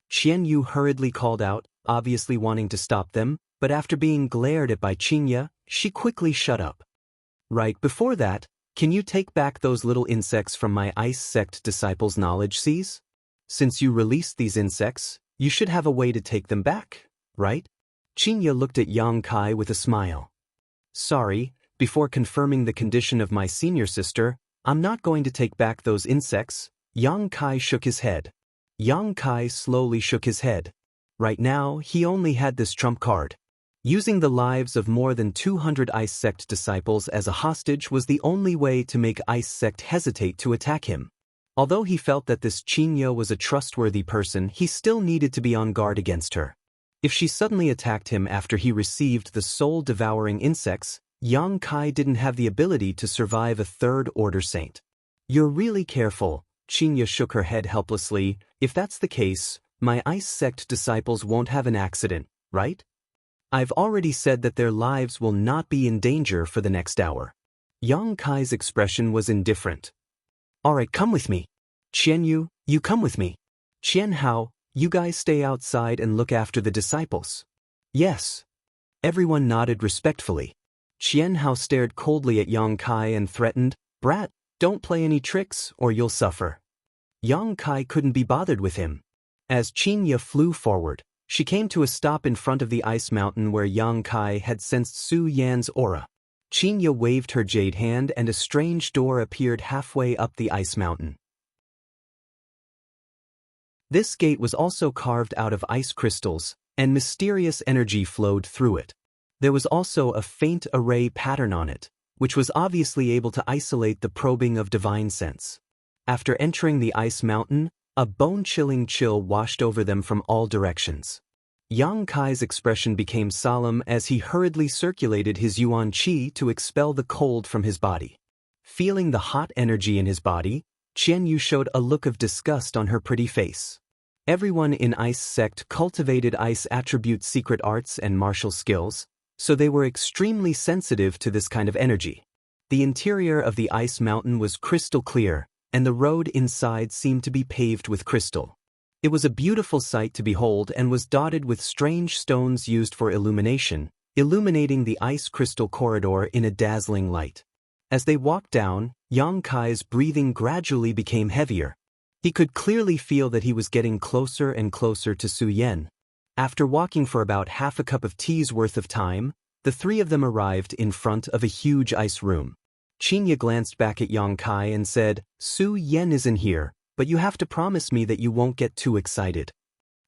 Qian Yu hurriedly called out, obviously wanting to stop them, but after being glared at by Xianxia, she quickly shut up. "Right before that, can you take back those little insects from my ice sect disciples' knowledge seas? Since you released these insects, you should have a way to take them back, right?" Xianxia looked at Yang Kai with a smile. "Sorry, before confirming the condition of my senior sister, I'm not going to take back those insects." Yang Kai shook his head. Yang Kai slowly shook his head. Right now, he only had this trump card. Using the lives of more than 200 Ice Sect disciples as a hostage was the only way to make Ice Sect hesitate to attack him. Although he felt that this Xianxia was a trustworthy person, he still needed to be on guard against her. If she suddenly attacked him after he received the soul-devouring insects, Yang Kai didn't have the ability to survive a third-order saint. "You're really careful," Xianxia shook her head helplessly. "If that's the case, my Ice Sect disciples won't have an accident, right? I've already said that their lives will not be in danger for the next hour." Yang Kai's expression was indifferent. "Alright, come with me. Qian Yu, you come with me. Qian Hao, you guys stay outside and look after the disciples." "Yes." Everyone nodded respectfully. Qian Hao stared coldly at Yang Kai and threatened, "Brat, don't play any tricks or you'll suffer." Yang Kai couldn't be bothered with him. As Xianxia flew forward, she came to a stop in front of the ice mountain where Yang Kai had sensed Su Yan's aura. Xianxia waved her jade hand and a strange door appeared halfway up the ice mountain. This gate was also carved out of ice crystals, and mysterious energy flowed through it. There was also a faint array pattern on it, which was obviously able to isolate the probing of divine sense. After entering the ice mountain, a bone-chilling chill washed over them from all directions. Yang Kai's expression became solemn as he hurriedly circulated his yuan qi to expel the cold from his body. Feeling the hot energy in his body, Qian Yu showed a look of disgust on her pretty face. Everyone in Ice Sect cultivated ice attribute secret arts and martial skills, so they were extremely sensitive to this kind of energy. The interior of the ice mountain was crystal clear, and the road inside seemed to be paved with crystal. It was a beautiful sight to behold and was dotted with strange stones used for illumination, illuminating the ice crystal corridor in a dazzling light. As they walked down, Yang Kai's breathing gradually became heavier. He could clearly feel that he was getting closer and closer to Su Yan. After walking for about half a cup of tea's worth of time, the three of them arrived in front of a huge ice room. Xianxia glanced back at Yang Kai and said, "Su Yan is in here, but you have to promise me that you won't get too excited."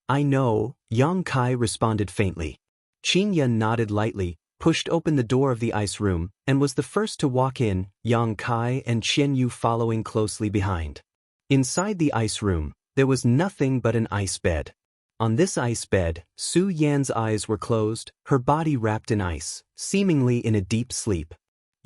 "I know," Yang Kai responded faintly. Xianxia nodded lightly, pushed open the door of the ice room, and was the first to walk in, Yang Kai and Qian Yu following closely behind. Inside the ice room, there was nothing but an ice bed. On this ice bed, Su Yan's eyes were closed, her body wrapped in ice, seemingly in a deep sleep.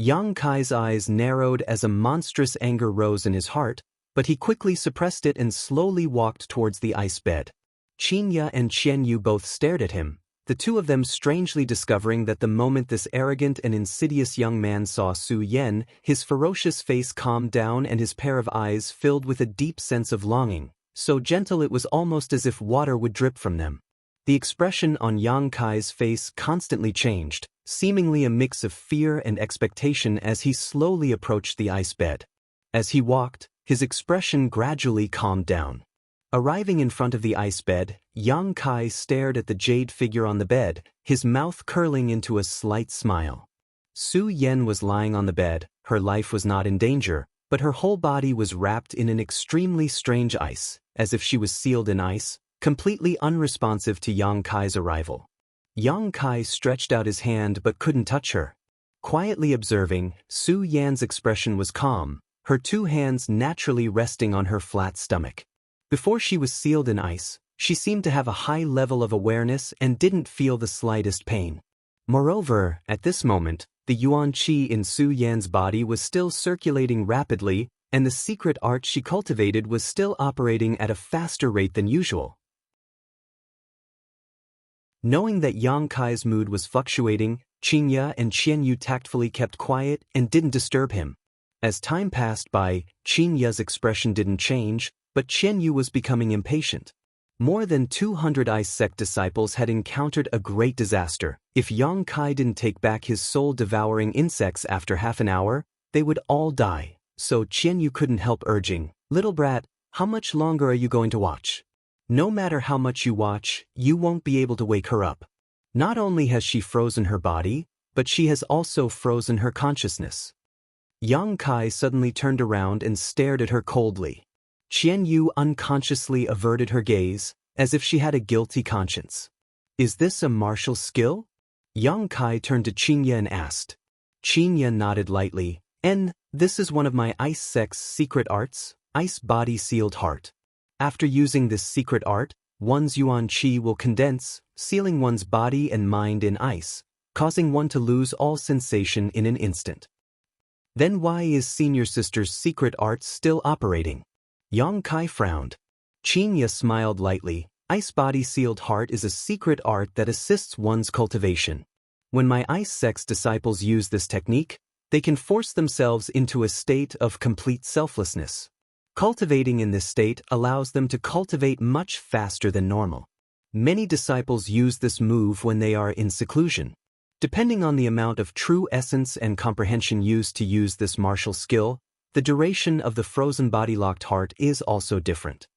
Yang Kai's eyes narrowed as a monstrous anger rose in his heart, but he quickly suppressed it and slowly walked towards the ice bed. Xianxia and Qianyu both stared at him, the two of them strangely discovering that the moment this arrogant and insidious young man saw Su Yan, his ferocious face calmed down and his pair of eyes filled with a deep sense of longing, so gentle it was almost as if water would drip from them. The expression on Yang Kai's face constantly changed, seemingly a mix of fear and expectation as he slowly approached the ice bed. As he walked, his expression gradually calmed down. Arriving in front of the ice bed, Yang Kai stared at the jade figure on the bed, his mouth curling into a slight smile. Su Yan was lying on the bed, her life was not in danger, but her whole body was wrapped in an extremely strange ice, as if she was sealed in ice, completely unresponsive to Yang Kai's arrival. Yang Kai stretched out his hand but couldn't touch her. Quietly observing, Su Yan's expression was calm, her two hands naturally resting on her flat stomach. Before she was sealed in ice, she seemed to have a high level of awareness and didn't feel the slightest pain. Moreover, at this moment, the yuan qi in Su Yan's body was still circulating rapidly, and the secret art she cultivated was still operating at a faster rate than usual. Knowing that Yang Kai's mood was fluctuating, Xianxia and Qianyu tactfully kept quiet and didn't disturb him. As time passed by, Qianxia's expression didn't change, but Qianyu was becoming impatient. More than 200 ice sect disciples had encountered a great disaster. If Yang Kai didn't take back his soul-devouring insects after half an hour, they would all die. So Qianyu couldn't help urging, "Little brat, how much longer are you going to watch? No matter how much you watch, you won't be able to wake her up." Not only has she frozen her body, but she has also frozen her consciousness. Yang Kai suddenly turned around and stared at her coldly. Qianyu unconsciously averted her gaze, as if she had a guilty conscience. "Is this a martial skill?" Yang Kai turned to Qianxia and asked. Qianxia nodded lightly, "This is one of my ice sect's secret arts, ice body sealed heart. After using this secret art, one's yuan qi will condense, sealing one's body and mind in ice, causing one to lose all sensation in an instant." "Then why is senior sister's secret art still operating?" Yang Kai frowned. Qianxia smiled lightly. "Ice body sealed heart is a secret art that assists one's cultivation. When my ice sect's disciples use this technique, they can force themselves into a state of complete selflessness. Cultivating in this state allows them to cultivate much faster than normal. Many disciples use this move when they are in seclusion. Depending on the amount of true essence and comprehension used to use this martial skill, the duration of the frozen body-locked heart is also different."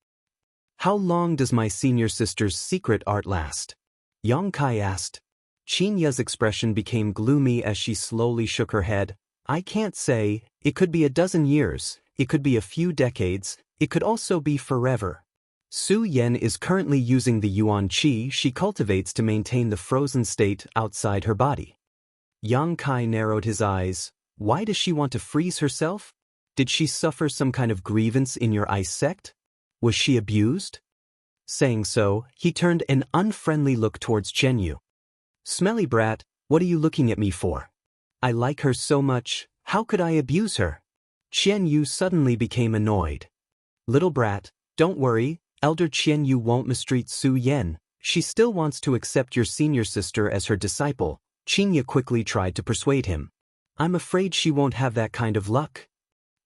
"How long does my senior sister's secret art last?" Yang Kai asked. Qianxia's expression became gloomy as she slowly shook her head. "I can't say. It could be a dozen years, it could be a few decades, it could also be forever. Su Yan is currently using the yuan qi she cultivates to maintain the frozen state outside her body." Yang Kai narrowed his eyes. "Why does she want to freeze herself? Did she suffer some kind of grievance in your ice sect? Was she abused?" Saying so, he turned an unfriendly look towards Qianyu. "Smelly brat, what are you looking at me for? I like her so much, how could I abuse her?" Qianyu suddenly became annoyed. "Little brat, don't worry, Elder Qianyu won't mistreat Su Yan. She still wants to accept your senior sister as her disciple." Qianxia quickly tried to persuade him. "I'm afraid she won't have that kind of luck."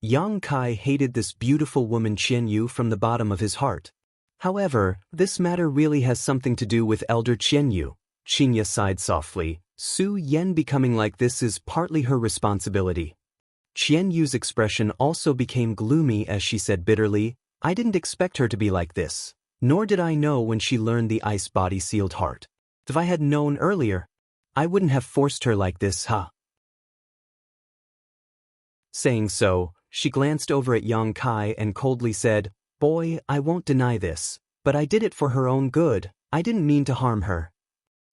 Yang Kai hated this beautiful woman Qianyu from the bottom of his heart. However, this matter really has something to do with Elder Qianyu. Qianxia sighed softly. "Su Yan becoming like this is partly her responsibility." Qianyu's expression also became gloomy as she said bitterly, "I didn't expect her to be like this. Nor did I know when she learned the ice body sealed heart. If I had known earlier, I wouldn't have forced her like this, huh?" Saying so, she glanced over at Yang Kai and coldly said, "Boy, I won't deny this, but I did it for her own good. I didn't mean to harm her."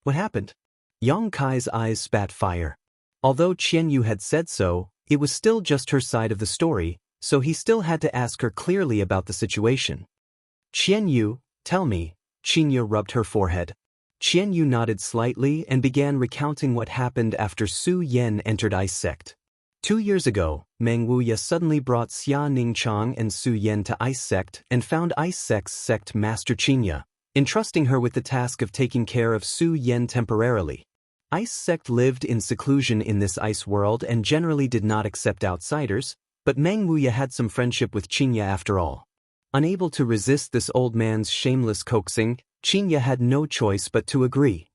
"What happened?" Yang Kai's eyes spat fire. Although Qianyu had said so, it was still just her side of the story, so he still had to ask her clearly about the situation. "Qianyu, tell me." Qianxia rubbed her forehead. Qianyu nodded slightly and began recounting what happened after Su Yan entered Ice Sect. 2 years ago, Meng Wuya suddenly brought Xia Ningchang and Su Yan to Ice Sect and found Ice Sect's sect master Qinya, entrusting her with the task of taking care of Su Yan temporarily. Ice Sect lived in seclusion in this ice world and generally did not accept outsiders, but Meng Wuya had some friendship with Qinya after all. Unable to resist this old man's shameless coaxing, Qinya had no choice but to agree.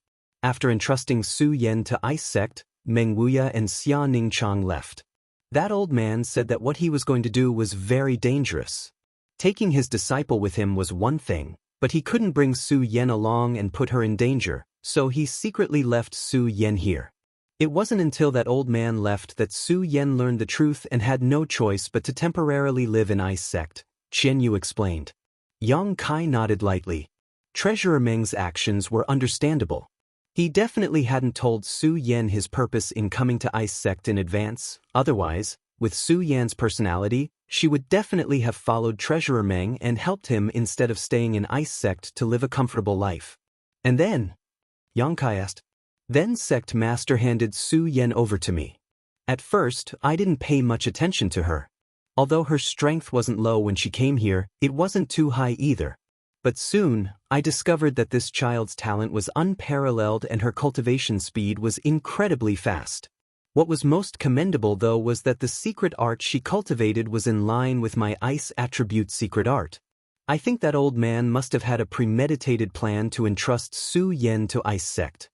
After entrusting Su Yan to Ice Sect, Meng Wuya and Xia Ningchang left. That old man said that what he was going to do was very dangerous. Taking his disciple with him was one thing, but he couldn't bring Su Yan along and put her in danger, so he secretly left Su Yan here. It wasn't until that old man left that Su Yan learned the truth and had no choice but to temporarily live in Ice Sect, Qian Yu explained. Yang Kai nodded lightly. Treasurer Meng's actions were understandable. He definitely hadn't told Su Yan his purpose in coming to Ice Sect in advance, otherwise, with Su Yan's personality, she would definitely have followed Treasurer Meng and helped him instead of staying in Ice Sect to live a comfortable life. And then? Yang Kai asked. Then Sect Master handed Su Yan over to me. At first, I didn't pay much attention to her. Although her strength wasn't low when she came here, it wasn't too high either. But soon, I discovered that this child's talent was unparalleled and her cultivation speed was incredibly fast. What was most commendable though was that the secret art she cultivated was in line with my ice attribute secret art. I think that old man must have had a premeditated plan to entrust Su Yan to Ice Sect.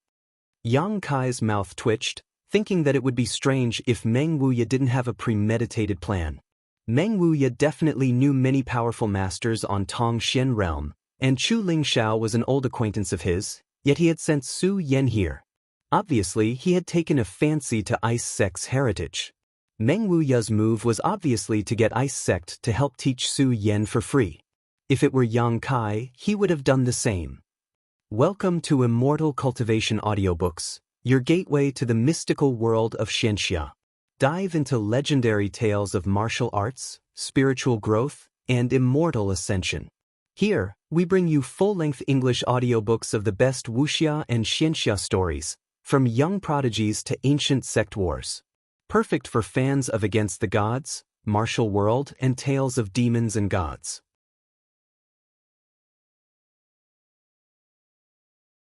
Yang Kai's mouth twitched, thinking that it would be strange if Meng Wuya didn't have a premeditated plan. Meng Wuya definitely knew many powerful masters on Tongxian realm, and Chu Lingxiao was an old acquaintance of his, yet he had sent Su Yan here. Obviously, he had taken a fancy to Ice Sect's heritage. Meng Wuya's move was obviously to get Ice Sect to help teach Su Yan for free. If it were Yang Kai, he would have done the same. Welcome to Immortal Cultivation Audiobooks, your gateway to the mystical world of Xianxia. Dive into legendary tales of martial arts, spiritual growth, and immortal ascension. Here, we bring you full-length English audiobooks of the best Wuxia and Xianxia stories, from young prodigies to ancient sect wars. Perfect for fans of Against the Gods, Martial World, and tales of demons and gods.